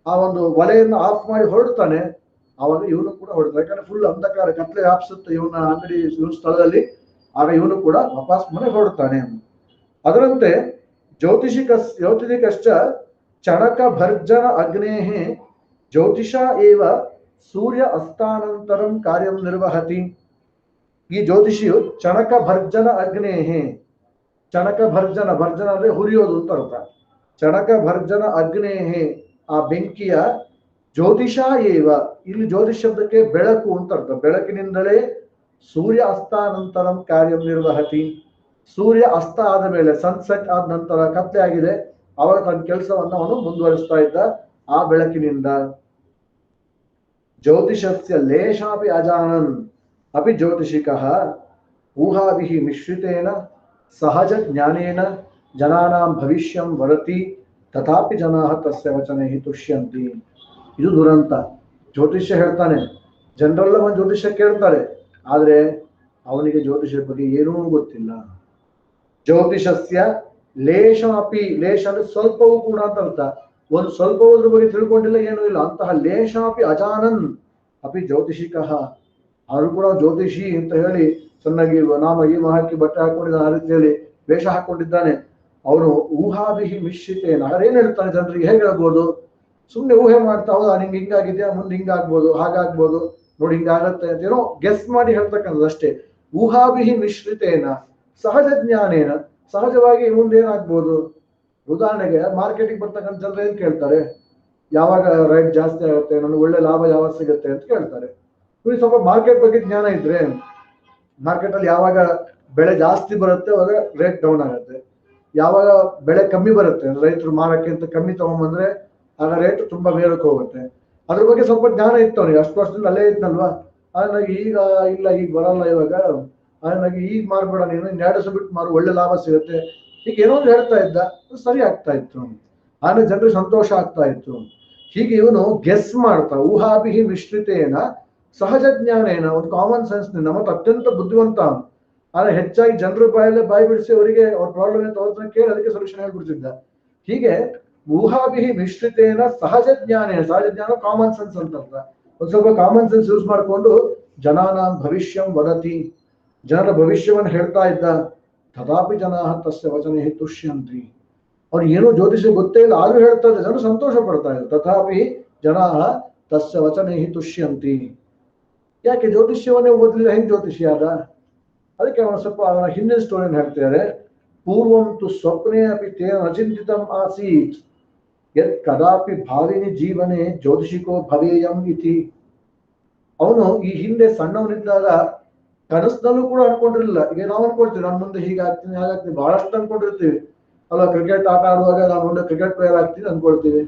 ಆ ಒಂದು ಒಲೆಯನ್ನು ಆಫ್ ಮಾಡಿ ಹೊರಡ್ತಾನೆ, ಆವಾಗ ಇವನು ಕೂಡ ಹೊರಡ್ತಾನೆ. ಯಾಕಂದ್ರೆ ಫುಲ್ ಅಂಧಕಾರ, ಕತ್ಲೆ ವ್ಯಾಪಿಸುತ್ತೆ ಇವನ ಅಂಗಡಿ, ಇವನ ಸ್ಥಳದಲ್ಲಿ. ಆಗ ಇವನು ಕೂಡ ವಾಪಸ್ ಮನೆ ಹೊರಡ್ತಾನೆ. ಅದರಂತೆ ಜ್ಯೋತಿಷಿಕಶ್ಚ ಚಣಕ ಭರ್ಜನ ಅಗ್ನೇಃ ಜ್ಯೋತಿಷ ಏವ ಸೂರ್ಯ ಅಸ್ತಾನಂತರಂ ಕಾರ್ಯಂ ನಿರ್ವಹತಿ. ಈ ಜ್ಯೋತಿಷಿಯು ಚಣಕ ಭರ್ಜನ ಅಗ್ನೇಃ, ಚಣಕ ಭರ್ಜನ, ಭರ್ಜನ ಅಂದ್ರೆ ಹುರಿಯೋದು ಅಂತ ಅರ್ಥ. ಚಣಕ ಭರ್ಜನ ಅಗ್ನೇಃ ಆ ಬೆಂಕಿಯ, ಜ್ಯೋತಿಷ ಏವ ಇಲ್ಲಿ ಜ್ಯೋತಿಷ್ ಶಬ್ದಕ್ಕೆ ಬೆಳಕು ಅಂತ ಅರ್ಥ. ಬೆಳಕಿನಿಂದಲೇ ಸೂರ್ಯ ಅಸ್ತಾನಂತರಂ ಕಾರ್ಯಂ ನಿರ್ವಹತಿ. ಸೂರ್ಯ ಅಸ್ತ ಆದ ಮೇಲೆ, ಸನ್ಸೆಟ್ ಆದ ನಂತರ ಕತ್ಲೆ ಆಗಿದೆ, ಅವಾಗ ತನ್ನ ಕೆಲಸವನ್ನ ಅವನು ಮುಂದುವರಿಸ್ತಾ ಇದ್ದ ಆ ಬೆಳಕಿನಿಂದ. ಜ್ಯೋತಿಷಸ್ಯ ಲೇಷಾಪಿ ಅಜಾನನ್ ಅಪಿ ಜ್ಯೋತಿಷಿಕಃ ಊಹಾಭಿಃ ಮಿಶ್ರಿತೇನ ಸಹಜ ಜ್ಞಾನೇನ ಜನಾನಾಂ ಭವಿಷ್ಯಂ ವರತಿ ತಥಾಪಿ ಜನಾಃ ತಸ್ಯ ವಚನೈಃ ತುಷ್ಯಂತಿ. ಇದು ದುರಂತ. ಜ್ಯೋತಿಷ್ಯ ಹೇಳ್ತಾನೆ, ಜನರೆಲ್ಲ ಒಂದು ಜ್ಯೋತಿಷ್ಯ ಕೇಳ್ತಾರೆ, ಆದ್ರೆ ಅವನಿಗೆ ಜ್ಯೋತಿಷ್ಯದ ಬಗ್ಗೆ ಏನೂ ಗೊತ್ತಿಲ್ಲ. ಜ್ಯೋತಿಷಸ್ಯ ಲೇಷ ಅಪಿ, ಲೇಷ ಅಂದ್ರೆ ಸ್ವಲ್ಪವೂ ಕೂಡ ಅಂತ ಅರ್ಥ. ಒಂದು ಸ್ವಲ್ಪವೂ ಅದ್ರ ಬಗ್ಗೆ ತಿಳ್ಕೊಂಡಿಲ್ಲ, ಏನೂ ಇಲ್ಲ. ಅಂತಹ ಲೇಷ ಅಪಿ ಅಜಾನನ್ ಅಪಿ ಜ್ಯೋತಿಷಿಕಃ, ಅವರು ಕೂಡ ಜ್ಯೋತಿಷಿ ಅಂತ ಹೇಳಿ ಚೆನ್ನಾಗಿ ನಾಮ ಗೀಮ ಹಾಕಿ ಬಟ್ಟೆ ಹಾಕೊಂಡಿದ್ದಾನೆ, ಆ ರೀತಿಯಲ್ಲಿ ವೇಷ ಹಾಕೊಂಡಿದ್ದಾನೆ. ಅವನು ಊಹಾಭಿಹಿ ಮಿಶ್ರಿತೇನ, ಏನ್ ಹೇಳ್ತಾನೆ ಜನರಿಗೆ ಹೇಗೆ ಹೇಳ್ಬೋದು, ಸುಮ್ಮನೆ ಊಹೆ ಮಾಡ್ತಾ, ಹೌದಾ ನಿಂಗೆ ಹಿಂಗಾಗಿದ್ಯಾ, ಮುಂದೆ ಹಿಂಗಾಗ್ಬೋದು, ಹಾಗಾಗ್ಬೋದು, ನೋಡಿ ಹಿಂಗಾಗತ್ತೆ ಅಂತ ಏನೋ ಗೆಸ್ ಮಾಡಿ ಹೇಳ್ತಕ್ಕಂಥದ್ದು ಅಷ್ಟೇ. ಊಹಾಭಿಹಿ ಮಿಶ್ರಿತೇನ ಸಹಜ ಜ್ಞಾನೇನ, ಸಹಜವಾಗಿ ಮುಂದೆ ಏನಾಗ್ಬೋದು. ಉದಾಹರಣೆಗೆ ಮಾರ್ಕೆಟಿಗೆ ಬರ್ತಕ್ಕಂಥ ಜನರು ಏನ್ ಕೇಳ್ತಾರೆ, ಯಾವಾಗ ರೇಟ್ ಜಾಸ್ತಿ ಆಗುತ್ತೆ, ನನಗೆ ಒಳ್ಳೆ ಲಾಭ ಯಾವಾಗ ಸಿಗುತ್ತೆ ಅಂತ ಕೇಳ್ತಾರೆ. ಇವ್ರಿಗೆ ಸ್ವಲ್ಪ ಮಾರ್ಕೆಟ್ ಬಗ್ಗೆ ಜ್ಞಾನ ಇದ್ರೆ, ಮಾರ್ಕೆಟ್ ಅಲ್ಲಿ ಯಾವಾಗ ಬೆಳೆ ಜಾಸ್ತಿ ಬರುತ್ತೆ ಅವಾಗ ರೇಟ್ ಡೌನ್ ಆಗುತ್ತೆ, ಯಾವಾಗ ಬೆಳೆ ಕಮ್ಮಿ ಬರುತ್ತೆ, ರೈತರು ಮಾರಕ್ಕಿಂತ ಕಮ್ಮಿ ತಗೊಂಡ್ಬಂದ್ರೆ ಆಗ ರೇಟ್ ತುಂಬಾ ಮೇಲಕ್ಕೆ ಹೋಗುತ್ತೆ. ಅದ್ರ ಬಗ್ಗೆ ಸ್ವಲ್ಪ ಜ್ಞಾನ ಇತ್ತು ಅವನಿಗೆ, ಅಷ್ಟು ವರ್ಷದಿಂದ ಅಲ್ಲೇ ಇದ್ನಲ್ವಾ. ನನಗೆ ಈಗ ಇಲ್ಲ, ಈಗ ಬರಲ್ಲ, ಇವಾಗ ನನಗೆ ಈಗ ಮಾರ್ಬೇಡ, ನೀನು 2 ವರ್ಷ ಬಿಟ್ಟು ಮಾರು, ಒಳ್ಳೆ ಲಾಭ ಸಿಗುತ್ತೆ, ಹೀಗೆ ಏನೋ ಹೇಳ್ತಾ ಇದ್ದ. ಸರಿ ಆಗ್ತಾ ಇತ್ತು, ಆಮೇಲೆ ಜನರಿಗೆ ಸಂತೋಷ ಆಗ್ತಾ ಇತ್ತು. ಹೀಗೆ ಇವನು ಗೆಸ್ ಮಾಡ್ತಾ, ಊಹಾಭಿಹಿ ಮಿಶ್ರಿತೇನ ಸಹಜ ಜ್ಞಾನೇನ, ಒಂದು ಕಾಮನ್ ಸೆನ್ಸ್ ನಿಂದ, ಮತ್ತು ಅತ್ಯಂತ ಬುದ್ಧಿವಂತ. ಆದ್ರೆ ಹೆಚ್ಚಾಗಿ ಜನರ ಬಾಯಲ್ಲೇ ಬಾಯಿ ಬಿಡಿಸಿ ಅವರಿಗೆ ಅವ್ರ ಪ್ರಾಬ್ಲಮ್ ಅಂತ ಅವ್ರನ್ನ ಕೇಳಿ ಅದಕ್ಕೆ ಸೊಲ್ಯೂಷನ್ ಹೇಳ್ಬಿಡ್ತಿದ್ದ. ಹೀಗೆ ಊಹಾಭಿಹಿ ಮಿಶ್ರಿತೇನ ಸಹಜ ಜ್ಞಾನೇನ, ಸಹಜ ಜ್ಞಾನ ಕಾಮನ್ ಸೆನ್ಸ್ ಅಂತ ಅರ್ಥ. ಒಂದ್ ಸ್ವಲ್ಪ ಕಾಮನ್ ಸೆನ್ಸ್ ಯೂಸ್ ಮಾಡಿಕೊಂಡು ಜನಾನಾಂ ಭವಿಷ್ಯಂ ವದತಿ, ಜನರ ಭವಿಷ್ಯವನ್ನು ಹೇಳ್ತಾ ಇದ್ದ. ತಥಾಪಿ ಜನಾ ತಸ್ಯ ವಚನೆ ತುಷ್ಯಂತಿ, ಅವ್ನು ಏನೋ ಜ್ಯೋತಿಷ್ಯ ಗೊತ್ತೇ ಇಲ್ಲ ಆದ್ರೂ ಹೇಳ್ತಾ ಇದ್ದ, ಜನರು ಸಂತೋಷ ಪಡ್ತಾ ಇದ್ರು. ತಥಾಪಿ ಜನಾ ತಸ್ಯ ವಚನೆ ತುಷ್ಯಂತಿ. ಯಾಕೆ ಜ್ಯೋತಿಷ್ಯವನ್ನೇ ಓದಲಿಲ್ಲ, ಹೆಂಗ್ ಜ್ಯೋತಿಷ್ಯ ಆದ? ಅದಕ್ಕೆ ಅವನು ಸ್ವಲ್ಪ ಅವನ ಹಿಂದಿನ ಸ್ಟೋರಿಯನ್ನು ಹೇಳ್ತಿದ್ದಾರೆ. ಪೂರ್ವಂ ತು ಸ್ವಪ್ನೆ ಅಪಿ ತೇನ ಅಚಿಂತಿತಂ ಆಸೀತ್ ಯತ್ ಕದಾಪಿ ಭಾವಿನಿ ಜೀವನೆ ಜ್ಯೋತಿಷಿಕೋ ಭವೇಯಂ ಇತಿ. ಅವನು ಈ ಹಿಂದೆ ಸಣ್ಣವನಿದ್ದಾಗ ಕನಸಿನಲ್ಲೂ ಕೂಡ ಅನ್ಕೊಂಡಿರ್ಲಿಲ್ಲ. ಈಗ ನಾವು ಅನ್ಕೊಳ್ತೀವಿ ನಾನು ಮುಂದೆ ಹೀಗಾಗ್ತೀನಿ ಹಾಗಾಗ್ತೀನಿ, ಬಹಳಷ್ಟು ಅನ್ಕೊಂಡಿರ್ತೀವಿ ಅಲ್ವಾ. ಕ್ರಿಕೆಟ್ ಆಟ ಆಡುವಾಗ ನಾನು ಮುಂದೆ ಕ್ರಿಕೆಟ್ ಪ್ಲೇಯರ್ ಆಗ್ತೀನಿ ಅನ್ಕೊಳ್ತೀವಿ,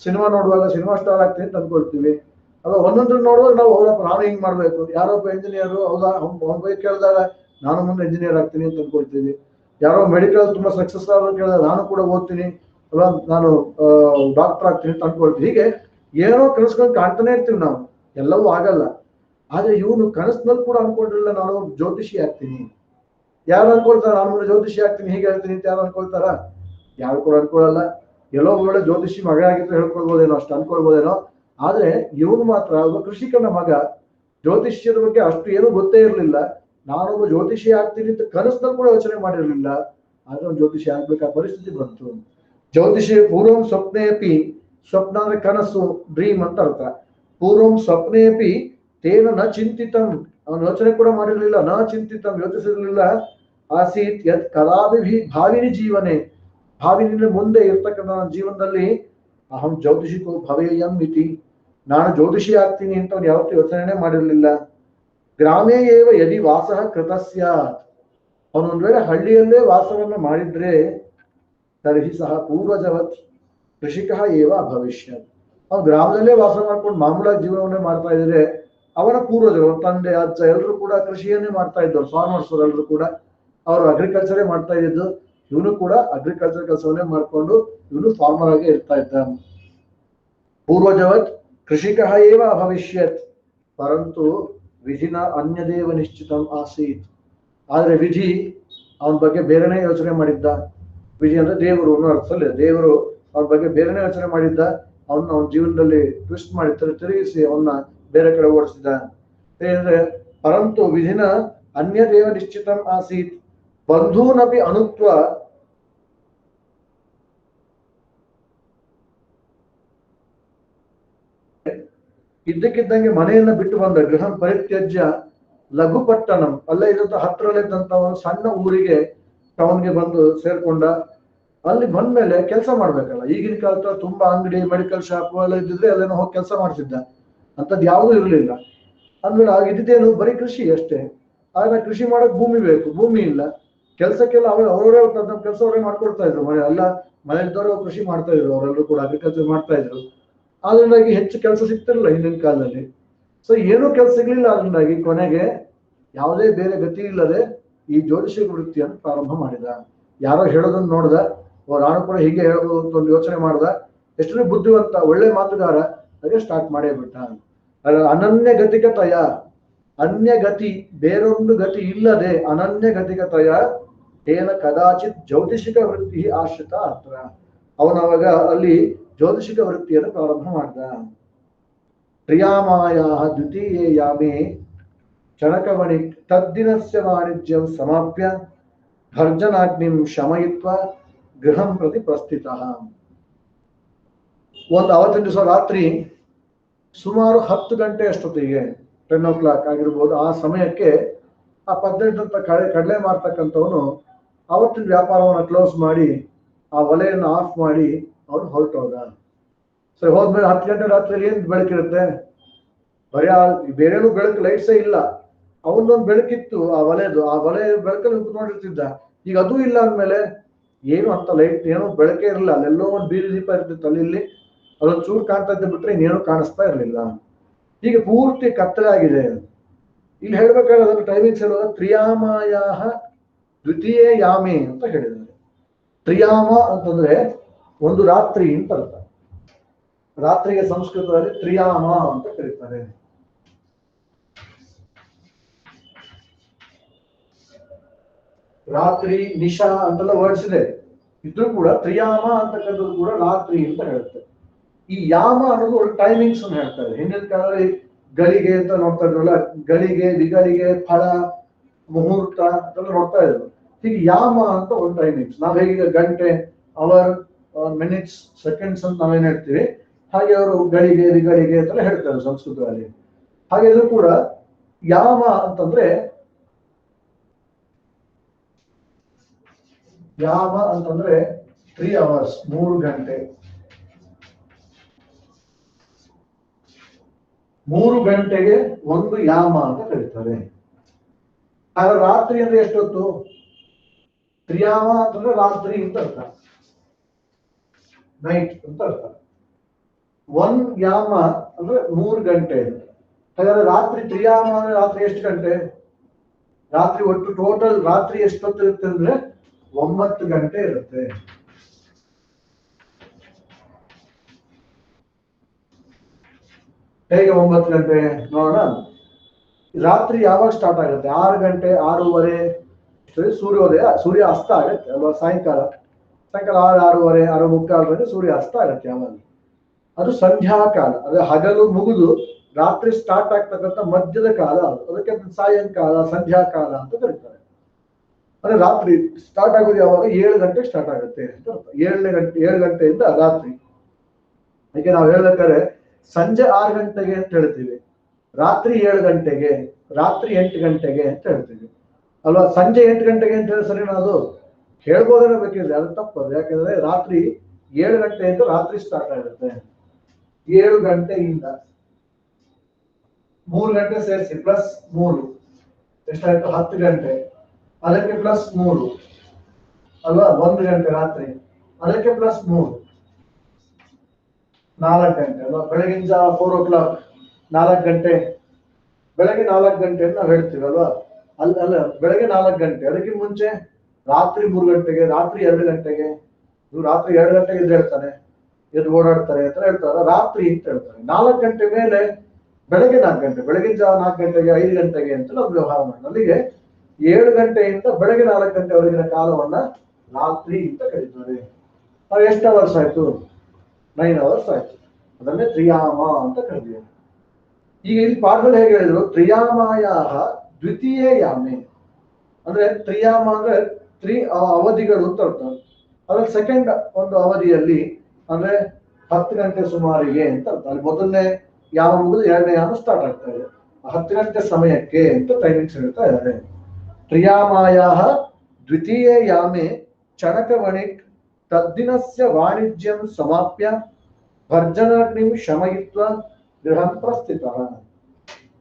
ಸಿನಿಮಾ ನೋಡುವಾಗ ಸಿನಿಮಾ ಸ್ಟಾರ್ ಆಗ್ತೀನಿ ಅಂತ ಅನ್ಕೊಳ್ತೀವಿ ಅಲ್ವಾ. ಒಂದೊಂದ್ರ ನೋಡುವಾಗ ನಾವು ಹೌದಪ್ಪ ನಾನು ಹಿಂಗ್ ಮಾಡ್ಬೇಕು, ಯಾರೋ ಒಬ್ಬ ಇಂಜಿನಿಯರ್ ಹೌದಾ ಅವ್ನ ಬಗ್ಗೆ ಕೇಳಿದಾಗ ನಾನು ಮುಂದೆ ಇಂಜಿನಿಯರ್ ಆಗ್ತೀನಿ ಅಂತ ಅನ್ಕೊಳ್ತೀವಿ. ಯಾರೋ ಮೆಡಿಕಲ್ ತುಂಬಾ ಸಕ್ಸಸ್ ಆಗೋದು ಕೇಳಿದಾಗ ನಾನು ಕೂಡ ಓದ್ತೀನಿ ಅಲ್ವಾ, ನಾನು ಡಾಕ್ಟರ್ ಆಗ್ತೀನಿ ಅಂತ ಅನ್ಕೊಳ್ತೀವಿ. ಹೀಗೆ ಏನೋ ಕನಸುಗಳು ಕಾಣ್ತಾನೆ ಇರ್ತೀವಿ ನಾವು, ಎಲ್ಲವೂ ಆಗಲ್ಲ. ಆದ್ರೆ ಇವನು ಕನಸಿನಲ್ಲಿ ಕೂಡ ಅನ್ಕೊಂಡಿರಲಿಲ್ಲ ನಾನು ಜ್ಯೋತಿಷಿ ಆಗ್ತೀನಿ. ಯಾರು ಅನ್ಕೊಳ್ತಾರ ನಾನು ಮುಂದೆ ಜ್ಯೋತಿಷಿ ಆಗ್ತೀನಿ ಹೀಗೆ ಹೇಳ್ತೀನಿ ಅಂತ ಯಾರು ಅನ್ಕೊಳ್ತಾರ? ಯಾರು ಕೂಡ ಅನ್ಕೊಳ್ಳಲ್ಲ. ಎಲ್ಲೋ ಒಳ್ಳೆ ಜ್ಯೋತಿಷಿ ಮಗ ಆಗಿದ್ರೆ ಹೇಳ್ಕೊಳ್ಬೋದೇನೋ, ಅಷ್ಟು ಅನ್ಕೊಳ್ಬೋದೇನೋ. ಆದ್ರೆ ಇವನು ಮಾತ್ರ ಒಬ್ಬ ಕೃಷಿಕನ ಮಗ, ಜ್ಯೋತಿಷ್ಯದ ಬಗ್ಗೆ ಅಷ್ಟು ಏನೂ ಗೊತ್ತೇ ಇರಲಿಲ್ಲ. ನಾನೊಬ್ಬ ಜ್ಯೋತಿಷಿ ಆಗ್ತೀನಿ ಅಂತ ಕನಸಿನಲ್ಲಿ ಕೂಡ ಯೋಚನೆ ಮಾಡಿರ್ಲಿಲ್ಲ. ಆದ್ರೆ ಒಂದು ಜ್ಯೋತಿಷಿ ಆಗ್ಬೇಕಾದ ಪರಿಸ್ಥಿತಿ ಬಂತು. ಜ್ಯೋತಿಷಿ ಪೂರ್ವಂ ಸ್ವಪ್ನೇಪಿ, ಸ್ವಪ್ನ ಅಂದ್ರೆ ಕನಸು, ಡ್ರೀಮ್ ಅಂತ ಅರ್ಥ. ಪೂರ್ವಂ ಸ್ವಪ್ನೇಪಿ ತೇನ ನ ಚಿಂತಿತಂ, ಅವನು ಯೋಚನೆ ಕೂಡ ಮಾಡಿರ್ಲಿಲ್ಲ. ನ ಚಿಂತಿತಂ, ಯೋಚಿಸಿರ್ಲಿಲ್ಲ. ಆಸೀತ್ ಯತ್ ಕದಾಪಿ ಭಾವಿನಿ ಜೀವನೆ, ಭಾವಿನಿಂದ ಮುಂದೆ ಇರ್ತಕ್ಕಂಥ ಜೀವನದಲ್ಲಿ ಅಹಂ ಜ್ಯೋತಿಷಿಕೋ ಭವೇಯಂ ಇತಿ, ನಾನು ಜ್ಯೋತಿಷಿ ಆಗ್ತೀನಿ ಅಂತ ಅವ್ನು ಯಾವತ್ತೂ ಯೋಚನೆ ಮಾಡಿರ್ಲಿಲ್ಲ. ಗ್ರಾಮೇ ಏವ ಯದಿ ವಾಸಃ ಕೃತಸ್ಯ, ಅವನೊಂದ್ ವೇಳೆ ಹಳ್ಳಿಯಲ್ಲೇ ವಾಸವನ್ನ ಮಾಡಿದ್ರೆ ತರ್ಹಿ ಸಹ ಪೂರ್ವಜವತ್ ಕೃಷಿಕ ಏವ ಭವಿಷ್ಯ. ಅವನು ಗ್ರಾಮದಲ್ಲೇ ವಾಸ ಮಾಡ್ಕೊಂಡು ಮಾಮೂಲಾಗಿ ಜೀವನವನ್ನೇ ಮಾಡ್ತಾ ಇದ್ರೆ ಅವನ ಪೂರ್ವಜರು ತಂದೆ ಅಜ್ಜ ಎಲ್ಲರೂ ಕೂಡ ಕೃಷಿಯನ್ನೇ ಮಾಡ್ತಾ ಇದ್ದವ್ರು, ಫಾರ್ಮರ್ಸ್ ಎಲ್ಲರೂ ಕೂಡ ಅವರು ಅಗ್ರಿಕಲ್ಚರೇ ಮಾಡ್ತಾ ಇದ್ದು. ಇವನು ಕೂಡ ಅಗ್ರಿಕಲ್ಚರ್ ಕೆಲಸವನ್ನೇ ಮಾಡ್ಕೊಂಡು ಇವನು ಫಾರ್ಮರ್ ಆಗಿ ಇರ್ತಾ ಇದ್ದ. ಪೂರ್ವಜವತ್ ಕೃಷಿಕ ಏವ ಅಭವಿಷ್ಯತ್ ಪರಂತು ವಿಧಿನ ಅನ್ಯದೇವ ನಿಶ್ಚಿತಂ ಆಸೀತ್. ಆದ್ರೆ ವಿಧಿ ಅವನ ಬಗ್ಗೆ ಬೇರೆನೇ ಯೋಚನೆ ಮಾಡಿದ್ದ. ವಿಧಿ ಅಂದ್ರೆ ದೇವರು ಅನ್ನೋ ಅರ್ಥದಲ್ಲಿ, ದೇವರು ಅವನ ಬಗ್ಗೆ ಬೇರೆನೇ ಯೋಚನೆ ಮಾಡಿದ್ದ. ಅವನ ಜೀವನದಲ್ಲಿ ಟ್ವಿಸ್ಟ್ ಮಾಡಿ ತಿರುಗಿಸಿ ಅವನ್ನ ಬೇರೆ ಕಡೆ ಓಡಿಸಿದ. ಅಂದ್ರೆ ಪರಂತು ವಿಧಿನ ಅನ್ಯದೇವ ನಿಶ್ಚಿತಂ ಆಸೀತ್ ಬಂಧೂನಪಿ ಅನುತ್ವ ಇದ್ದಕ್ಕಿದ್ದಂಗೆ ಮನೆಯನ್ನ ಬಿಟ್ಟು ಬಂದ. ಗೃಹಂ ಪರಿತ್ಯಜ್ಯ ಲಘುಪಟ್ಟಣಂ, ಅಲ್ಲೇ ಇದ್ದಂತ ಹತ್ರಲ್ಲಿದ್ದಂತ ಒಂದು ಸಣ್ಣ ಊರಿಗೆ ಟೌನ್ಗೆ ಬಂದು ಸೇರ್ಕೊಂಡ. ಅಲ್ಲಿ ಬಂದ್ಮೇಲೆ ಕೆಲಸ ಮಾಡ್ಬೇಕಲ್ಲ. ಈಗಿನ ಕಾಲದ ತುಂಬಾ ಅಂಗಡಿ ಮೆಡಿಕಲ್ ಶಾಪ್ ಎಲ್ಲ ಇದ್ದಿದ್ರೆ ಅಲ್ಲೇನೋ ಹೋಗಿ ಕೆಲಸ ಮಾಡ್ತಿದ್ದ. ಅಂತದ್ ಯಾವುದೂ ಇರಲಿಲ್ಲ. ಅಂದ್ರೆ ಆಗಿದ್ದೇನು ಬರೀ ಕೃಷಿ ಅಷ್ಟೇ. ಆಗ ಕೃಷಿ ಮಾಡಕ್ ಭೂಮಿ ಬೇಕು, ಭೂಮಿ ಇಲ್ಲ. ಕೆಲಸಕ್ಕೆಲ್ಲ ಅವರವರೇ ತಮ್ಮ ಕೆಲಸ ಅವರೇ ಮಾಡ್ಕೊಡ್ತಾ ಇದ್ರು. ಮನೆ ಎಲ್ಲ ಮನೆಯಲ್ಲಿದ್ದವರು ಕೃಷಿ ಮಾಡ್ತಾ ಇದ್ರು, ಅವರೆಲ್ಲರೂ ಕೂಡ ಅಗ್ರಿಕಲ್ಚರ್ ಮಾಡ್ತಾ ಇದ್ರು. ಅದರಿಂದಾಗಿ ಹೆಚ್ಚು ಕೆಲಸ ಸಿಗ್ತಿರಲಿಲ್ಲ ಹಿಂದಿನ ಕಾಲದಲ್ಲಿ. ಸೊ ಏನೂ ಕೆಲಸ ಸಿಗ್ಲಿಲ್ಲ. ಅದರಿಂದಾಗಿ ಕೊನೆಗೆ ಯಾವುದೇ ಬೇರೆ ಗತಿ ಇಲ್ಲದೆ ಈ ಜ್ಯೋತಿಷ ವೃತ್ತಿಯನ್ನು ಪ್ರಾರಂಭ ಮಾಡಿದ. ಯಾರೋ ಹೇಳೋದನ್ನ ನೋಡ್ದ, ನಾನು ಕೂಡ ಹೀಗೆ ಹೇಳೋದು ಅಂತ ಒಂದು ಯೋಚನೆ ಮಾಡ್ದ. ಎಷ್ಟನೇ ಬುದ್ಧಿವಂತ, ಒಳ್ಳೆ ಮಾತುಗಾರ, ಹಾಗೆ ಸ್ಟಾರ್ಟ್ ಮಾಡೇ ಬಿಟ್ಟ. ಅನನ್ಯ ಗತಿಕತಯ, ಅನ್ಯ ಗತಿ ಬೇರೊಂದು ಗತಿ ಇಲ್ಲದೆ ಅನನ್ಯ ಗತಿಕತಯ ಏನ ಕದಾಚಿತ್ ಜ್ಯೋತಿಷಿಕ ವೃತ್ತಿ ಆಶ್ರಿತ ಅತ್ರ. ಅವನವಾಗ ಅಲ್ಲಿ ಜ್ಯೋತಿಷಿಕ ವೃತ್ತಿಯನ್ನು ಪ್ರಾರಂಭ ಮಾಡಿದ. ಪ್ರಿಯಾಮಾಯಾ ದ್ವಿತೀಯೇ ಯಾಮೇ ಚಣಕವಣಿ ತದ್ದಿನಸ್ಯ ವಾಣಿಜ್ಯಂ ಸಮಾಪ್ಯ ಭರ್ಜನಾಗ್ನಿಂ ಶಮಯಿತ್ವ ಗೃಹಂ ಪ್ರತಿ ಪ್ರಸ್ಥಿತಃ. ಅವತ್ತಿನ ದಿವಸ ರಾತ್ರಿ ಸುಮಾರು 10 ಗಂಟೆ ಅಷ್ಟೊತ್ತಿಗೆ, 10 o'clock ಆಗಿರ್ಬೋದು, ಆ ಸಮಯಕ್ಕೆ ಆ ಪದ್ಧತಿ ಕಡಲೆ ಮಾರ್ತಕ್ಕಂಥವನು ಅವತ್ತಿನ ವ್ಯಾಪಾರವನ್ನು ಕ್ಲೋಸ್ ಮಾಡಿ ಆ ಒಲೆಯನ್ನು ಆಫ್ ಮಾಡಿ ಅವನು ಹೊರಟೋದ. ಸರಿ, ಹೋದ್ಮೇಲೆ 10 ಗಂಟೆ ರಾತ್ರಿಯಲ್ಲಿ ಏನ್ ಬೆಳಕಿರುತ್ತೆ? ಬರೀ ಬೇರೆನೂ ಬೆಳಕು, ಲೈಟ್ಸೇ ಇಲ್ಲ. ಅವನೊಂದು ಬೆಳಕಿತ್ತು ಆ ಒಲೆದು, ಆ ಒಲೆ ಬೆಳಕಲ್ಲಿ ಕುತ್ಕೊಂಡಿರ್ತಿದ್ದ. ಈಗ ಅದೂ ಇಲ್ಲ ಅಂದ್ಮೇಲೆ ಏನು ಅಂತ ಲೈಟ್ ಏನು ಬೆಳಕೇ ಇರಲಿಲ್ಲ. ಅಲ್ಲೆಲ್ಲೋ ಒಂದು ಬೀದಿ ದೀಪ ಇರ್ತಿತ್ತು, ಅಲ್ಲಿ ಇಲ್ಲಿ ಅದೊಂದು ಚೂರು ಕಾಣ್ತಾ ಇದ್ದ ಬಿಟ್ರೆ ಇನ್ನೇನು ಕಾಣಿಸ್ತಾ ಇರಲಿಲ್ಲ. ಹೀಗೆ ಪೂರ್ತಿ ಕತ್ತಲೆ ಆಗಿದೆ. ಇಲ್ಲಿ ಹೇಳ್ಬೇಕಾದ್ರೆ ಅದನ್ನು ಟೈಮಿಂಗ್ಸ್ ಹೇಳುವಾಗ ತ್ರಿಯಾಮಾಯ ದ್ವಿತೀಯ ಯಾಮೆ ಅಂತ ಹೇಳಿದ್ದಾರೆ. ತ್ರಿಯಾಮ ಅಂತಂದ್ರೆ ಒಂದು ರಾತ್ರಿ ಅಂತ ಅರ್ಥ. ರಾತ್ರಿಗೆ ಸಂಸ್ಕೃತದಲ್ಲಿ ತ್ರಿಯಾಮ ಅಂತ ಕರೀತಾರೆ. ರಾತ್ರಿ ನಿಶಾ ಅಂತೆಲ್ಲ ವರ್ಡ್ಸ್ ಇದೆ. ಇದ್ರೂ ಕೂಡ ತ್ರಿಯಾಮ ಅಂತಕ್ಕಂಥದ್ದು ಕೂಡ ರಾತ್ರಿ ಅಂತ ಹೇಳುತ್ತೆ. ಈ ಯಾಮ ಅನ್ನೋದು ಒಂದು ಟೈಮಿಂಗ್ಸ್ ಅನ್ನು ಹೇಳ್ತಾರೆ. ಹಿಂದಿನ ಕಾಲದಲ್ಲಿ ಗಳಿಗೆ ಅಂತ ನೋಡ್ತಾ ಇದ್ರಲ್ಲ, ಗಳಿಗೆ, ವಿಗಳಿಗೆ, ಫಲ, ಮುಹೂರ್ತ ಅಂತೆಲ್ಲ ನೋಡ್ತಾ ಇದ್ರು. ಹೀಗೆ ಯಾಮ ಅಂತ ಒಂದು ಟೈಮಿಂಗ್ಸ್. ನಾವ್ ಹೇಗೀಗ ಗಂಟೆ, ಅವರ್, ಮಿನಿಟ್ಸ್, ಸೆಕೆಂಡ್ಸ್ ಅಂತ ನಾವೇನ್ ಹೇಳ್ತೀವಿ, ಹಾಗೆ ಅವರು ಗಳಿಗೆ, ವಿಗಳಿಗೆ ಅಂತೆಲ್ಲ ಹೇಳ್ತಾರೆ ಸಂಸ್ಕೃತದಲ್ಲಿ. ಹಾಗೆ ಇದು ಕೂಡ ಯಾಮ ಅಂತಂದ್ರೆ 3 hours, 3 ಗಂಟೆ. 3 ಗಂಟೆಗೆ ಒಂದು ಯಾಮ ಅಂತ ಕರೀತಾರೆ. ಆಗ ರಾತ್ರಿ ಅಂದ್ರೆ ಎಷ್ಟೊತ್ತು? ತ್ರಿಯಾಮ ಅಂತಂದ್ರೆ ರಾತ್ರಿ ಅಂತ ಅರ್ಥ, ನೈಟ್ ಅಂತ ಅರ್ಥ. 1 ಯಾಮ ಅಂದ್ರೆ 3 ಗಂಟೆ. ಹಾಗಾದ್ರೆ ರಾತ್ರಿ ತ್ರಿಯಾಮ ಅಂದ್ರೆ ರಾತ್ರಿ ಎಷ್ಟು ಗಂಟೆ? ರಾತ್ರಿ ಒಟ್ಟು ಟೋಟಲ್ ರಾತ್ರಿ ಎಷ್ಟೊತ್ತು ಇರುತ್ತೆ ಅಂದ್ರೆ 9 ಗಂಟೆ ಇರುತ್ತೆ. ಹೇಗೆ 9 ಗಂಟೆ ನೋಡೋಣ. ರಾತ್ರಿ ಯಾವಾಗ ಸ್ಟಾರ್ಟ್ ಆಗುತ್ತೆ? 6 ಗಂಟೆ, 6:30 ಸೂರ್ಯೋದಯ, ಸೂರ್ಯ ಅಸ್ತ ಆಗುತ್ತೆ ಅಲ್ವಾ? ಸಾಯಂಕಾಲ 6:30, 6:45 ಸೂರ್ಯ ಅಸ್ತ ಆಗುತ್ತೆ. ಯಾವಾಗ? ಅದು ಸಂಧ್ಯಾಕಾಲ. ಅದೇ ಹಗಲು ಮುಗಿದು ರಾತ್ರಿ ಸ್ಟಾರ್ಟ್ ಆಗ್ತಕ್ಕಂಥ ಮಧ್ಯದ ಕಾಲ. ಅದಕ್ಕೆ ಸಾಯಂಕಾಲ, ಸಂಧ್ಯಾಕಾಲ ಅಂತ ಕರೀತಾರೆ. ಅಂದ್ರೆ ರಾತ್ರಿ ಸ್ಟಾರ್ಟ್ ಆಗೋದು ಯಾವಾಗ? 7 ಗಂಟೆಗೆ ಸ್ಟಾರ್ಟ್ ಆಗುತ್ತೆ ಅಂತ ಅರ್ಥ. 7 ಗಂಟೆಯಿಂದ ರಾತ್ರಿ. ಈಗ ನಾವು ಹೇಳ್ಬೇಕಾದ್ರೆ ಸಂಜೆ 6 ಗಂಟೆಗೆ ಅಂತ ಹೇಳ್ತೀವಿ, ರಾತ್ರಿ 7 ಗಂಟೆಗೆ, ರಾತ್ರಿ 8 ಗಂಟೆಗೆ ಅಂತ ಹೇಳ್ತೀವಿ ಅಲ್ವಾ? ಸಂಜೆ 8 ಗಂಟೆಗೆ ಅಂತ ಹೇಳಿ ಸರಿನಾ? ಅದು ಹೇಳ್ಬೋದೇನೋ ಬೇಕಿದ್ರೆ, ಅದು ತಪ್ಪದು. ಯಾಕಂದ್ರೆ ರಾತ್ರಿ 7 ಗಂಟೆಯಿಂದ ರಾತ್ರಿ ಸ್ಟಾರ್ಟ್ ಆಗುತ್ತೆ. 7 ಗಂಟೆಯಿಂದ 3 ಗಂಟೆ ಸೇರಿಸಿ ಪ್ಲಸ್ 3 ಎಷ್ಟಾಯ್ತು? 10 ಗಂಟೆ. ಅದಕ್ಕೆ ಪ್ಲಸ್ 3 ಅಲ್ವಾ? 1 ಗಂಟೆ ರಾತ್ರಿ. ಅದಕ್ಕೆ ಪ್ಲಸ್ 3 4 ಗಂಟೆ ಅಲ್ವಾ? ಬೆಳಗಿನ ಜಾವ 4 o'clock 4 ಗಂಟೆ. ಬೆಳಗ್ಗೆ 4 ಗಂಟೆ ಅಂತ ನಾವು ಹೇಳ್ತೀವಿ ಅಲ್ವಾ? ಅಲ್ಲ, ಬೆಳಗ್ಗೆ 4 ಗಂಟೆ. ಅದಕ್ಕೆ ಮುಂಚೆ ರಾತ್ರಿ 3 ಗಂಟೆಗೆ, ರಾತ್ರಿ 2 ಗಂಟೆಗೆ. ಇವ್ರು ರಾತ್ರಿ 2 ಗಂಟೆಗೆ ಎದ್ದು ಹೇಳ್ತಾನೆ, ಎದ್ದು ಓಡಾಡ್ತಾರೆ ಅಂತ ಹೇಳ್ತಾರೆ, ರಾತ್ರಿ ಅಂತ ಹೇಳ್ತಾರೆ. 4 ಗಂಟೆ ಮೇಲೆ ಬೆಳಗ್ಗೆ 4 ಗಂಟೆ, ಬೆಳಗಿನ ಜಾವ 4 ಗಂಟೆಗೆ, 5 ಗಂಟೆಗೆ ಅಂತ ನಾವು ವ್ಯವಹಾರ ಮಾಡೋಣ. ಅಲ್ಲಿಗೆ 7 ಗಂಟೆಯಿಂದ ಬೆಳಗ್ಗೆ 4 ಗಂಟೆವರೆಗಿನ ಕಾಲವನ್ನ ರಾತ್ರಿ ಅಂತ ಕರೀತಾರೆ. ನಾವು ಎಷ್ಟು ಅವರ್ಸ್ ಆಯ್ತು? 9 hours ಆಯ್ತು. ಅದನ್ನೇ ತ್ರಿಯಾಮ ಅಂತ ಕರೀತೀವಿ. ಈಗ ಇಲ್ಲಿ ಪಾಠದಲ್ಲಿ ಹೇಗೆ ಹೇಳಿದ್ರು? ತ್ರಿಯಾಮಾಯ ದ್ವಿತೀಯ ಯಾಮೆ ಅಂದ್ರೆ ತ್ರಿಯಾಮ ಅಂದ್ರೆ 3 ಅವಧಿಗಳು ಅಂತ ಅರ್ಥ. ಅದ್ರಲ್ಲಿ ಸೆಕೆಂಡ್ ಒಂದು ಅವಧಿಯಲ್ಲಿ ಅಂದ್ರೆ 10 ಗಂಟೆ ಸುಮಾರಿಗೆ ಅಂತ ಅರ್ಥ. ಅಲ್ಲಿ ಮೊದಲನೇ ಯಾಮ ಮುಗಿದು 2ನೇ ಯಾಮ ಸ್ಟಾರ್ಟ್ ಆಗ್ತಾ ಇದೆ. 10 ಗಂಟೆ ಸಮಯಕ್ಕೆ ಅಂತ ಟೈಮಿಂಗ್ಸ್ ಹೇಳ್ತಾ ಇದ್ದಾರೆ. ತ್ರಿಯಾಮಾಯ ದ್ವಿತೀಯ ಯಾಮೆ ಚಣಕವಣಿಕ್ ತದ್ದಿನಸ್ಯ ವಾಣಿಜ್ಯಂ ಸಮಾಪ್ಯ ಭರ್ಜನಾಗ್ನಿಂ ಶಮಯಿತ್ವ ಗೃಹಂ ಪ್ರಸ್ಥಿತ.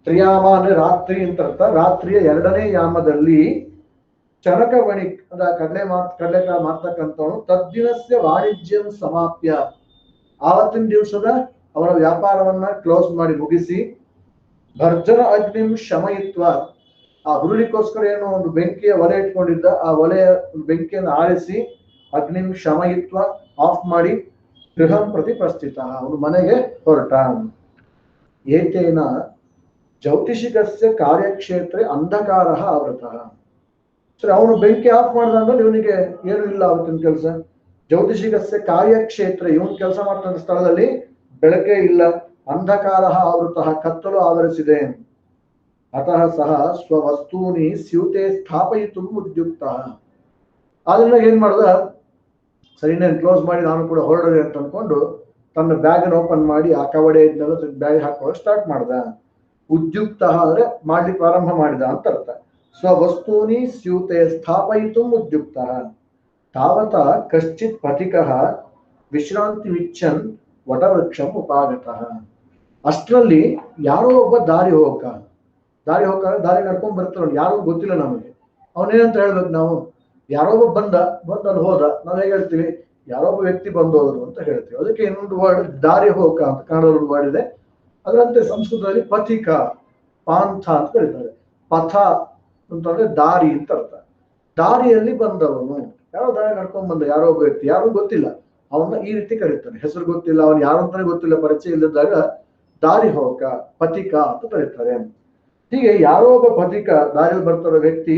ತ್ರಿಯಾಮ ಅಂದ್ರೆ ರಾತ್ರಿ ಅಂತ ಅರ್ಥ. ರಾತ್ರಿಯ 2ನೇ ಯಾಮದಲ್ಲಿ ಚಣಕವಣಿಕ್ ಅಂದ್ರೆ ಕಡಲೆಕಾಳು ಮಾಡ್ತಕ್ಕಂಥವನು ತದ್ದಿನಸ್ಯ ವಾಣಿಜ್ಯಂ ಸಮಾಪ್ಯ, ಆವತ್ತಿನ ದಿವಸದ ಅವರ ವ್ಯಾಪಾರವನ್ನ ಕ್ಲೋಸ್ ಮಾಡಿ ಮುಗಿಸಿ, ಭರ್ಜನ ಅಗ್ನಿಂ ಶಮಯಿತ್ವ, ಆ ಹುರುಳಿಗೋಸ್ಕರ ಏನೋ ಒಂದು ಬೆಂಕಿಯ ಒಲೆ ಇಟ್ಕೊಂಡಿದ್ದ, ಆ ಒಲೆಯ ಬೆಂಕಿಯನ್ನು ಆರಿಸಿ ಅಗ್ನಿಂ ಶಮಯಿತ್ವ ಆಫ್ ಮಾಡಿ ಗೃಹಂ ಪ್ರತಿ ಪ್ರಸ್ಥಿತ, ಅವನು ಮನೆಗೆ ಹೊರಟ. ಏತೇನ ಜ್ಯೋತಿಷಿಕಸ್ಯ ಕಾರ್ಯಕ್ಷೇತ್ರ ಅಂಧಕಾರ ಆವೃತ. ಸರಿ, ಅವನು ಬೆಂಕಿ ಆಫ್ ಮಾಡಿದ್ರೆ ಇವನಿಗೆ ಏನು ಇಲ್ಲ ಅವತ್ತಿನ ಕೆಲಸ. ಜ್ಯೋತಿಷಿಕಸ್ಯ ಕಾರ್ಯಕ್ಷೇತ್ರ, ಇವನು ಕೆಲಸ ಮಾಡ್ತಕ್ಕಂಥ ಸ್ಥಳದಲ್ಲಿ ಬೆಳಕೆ ಇಲ್ಲ, ಅಂಧಕಾರ ಆವೃತ, ಕತ್ತಲು ಆವರಿಸಿದೆ. ಅತಃ ಸಹ ಸ್ವವಸ್ತೂನಿ ಸ್ಯೂತೆ ಸ್ಥಾಪಯಿತು ಉದ್ಯುಕ್ತ. ಆದ್ರಿಂದ ಏನ್ ಮಾಡ್ದ? ಸರಿ, ಇನ್ನೇನು ಕ್ಲೋಸ್ ಮಾಡಿ ನಾನು ಕೂಡ ಹೊರಡದೆ ಅಂತ ಅನ್ಕೊಂಡು ತನ್ನ ಬ್ಯಾಗ್ ಅನ್ನು ಓಪನ್ ಮಾಡಿ ಆ ಕವಡೆ ಇದ್ನೆಲ್ಲ ಬ್ಯಾಗ್ ಹಾಕೊಳ್ಳೋಕೆ ಸ್ಟಾರ್ಟ್ ಮಾಡ್ದ. ಉದ್ಯುಕ್ತ ಅಂದ್ರೆ ಮಾಡ್ಲಿಕ್ಕೆ ಪ್ರಾರಂಭ ಮಾಡಿದ ಅಂತ ಅರ್ಥ. ಸ್ವವಸ್ತೂನಿ ಸ್ಯೂತೆ ಸ್ಥಾಪಯಿತು ಉದ್ಯುಕ್ತ. ತಾವತ ಕಶ್ಚಿತ್ ಪಥಿಕಃ ವಿಶ್ರಾಂತಿ ವಿಚ್ಚನ್ ವಟವೃಕ್ಷಂ ಉಪಾಗತಃ. ಅಷ್ಟರಲ್ಲಿ ಯಾರೋ ಒಬ್ಬ ದಾರಿ ಹೋಗ ದಾರಿ ನಡ್ಕೊಂಡ್ ಬರ್ತಾರ, ಯಾರೋ ಗೊತ್ತಿಲ್ಲ ನಮಗೆ. ಅವನೇನಂತ ಹೇಳ್ಬೇಕು ನಾವು? ಯಾರೊಬ್ಬ ಬಂದ ಅಲ್ಲಿ ಹೋದ. ನಾವ್ ಹೇಗೆ ಹೇಳ್ತೀವಿ? ಯಾರೊಬ್ಬ ವ್ಯಕ್ತಿ ಬಂದೋದ್ರು ಅಂತ ಹೇಳ್ತೀವಿ. ಅದಕ್ಕೆ ಇನ್ನೊಂದು ವರ್ಡ್ ದಾರಿ ಹೋಗ ಅಂತ ಕನ್ನಡದಲ್ಲಿ ವರ್ಡ್ ಇದೆ. ಅದರಂತೆ ಸಂಸ್ಕೃತದಲ್ಲಿ ಪಥಿಕ, ಪಾಂಥ ಅಂತ ಕರೀತಾರೆ. ಪಥ ಅಂತಂದ್ರೆ ದಾರಿ ಅಂತ ಅರ್ಥ. ದಾರಿಯಲ್ಲಿ ಬಂದವನು, ಯಾರೋ ದಾರಿ ನಡ್ಕೊಂಡ್ ಬಂದ ಯಾರೋ ಒಬ್ಬ ವ್ಯಕ್ತಿ, ಯಾರು ಗೊತ್ತಿಲ್ಲ, ಅವನ್ನ ಈ ರೀತಿ ಕರೀತಾನೆ. ಹೆಸರು ಗೊತ್ತಿಲ್ಲ, ಅವನು ಯಾರು ಅಂತಾನೆ ಗೊತ್ತಿಲ್ಲ, ಪರಿಚಯ ಇಲ್ಲದಾಗ ದಾರಿ ಹೋಗ, ಪಥಿಕ ಅಂತ ಕರೀತಾರೆ. ಹೀಗೆ ಯಾರೋ ಒಬ್ಬ ಪಥಿಕ ದಾರಿಯಲ್ಲಿ ಬರ್ತಾರೋ ವ್ಯಕ್ತಿ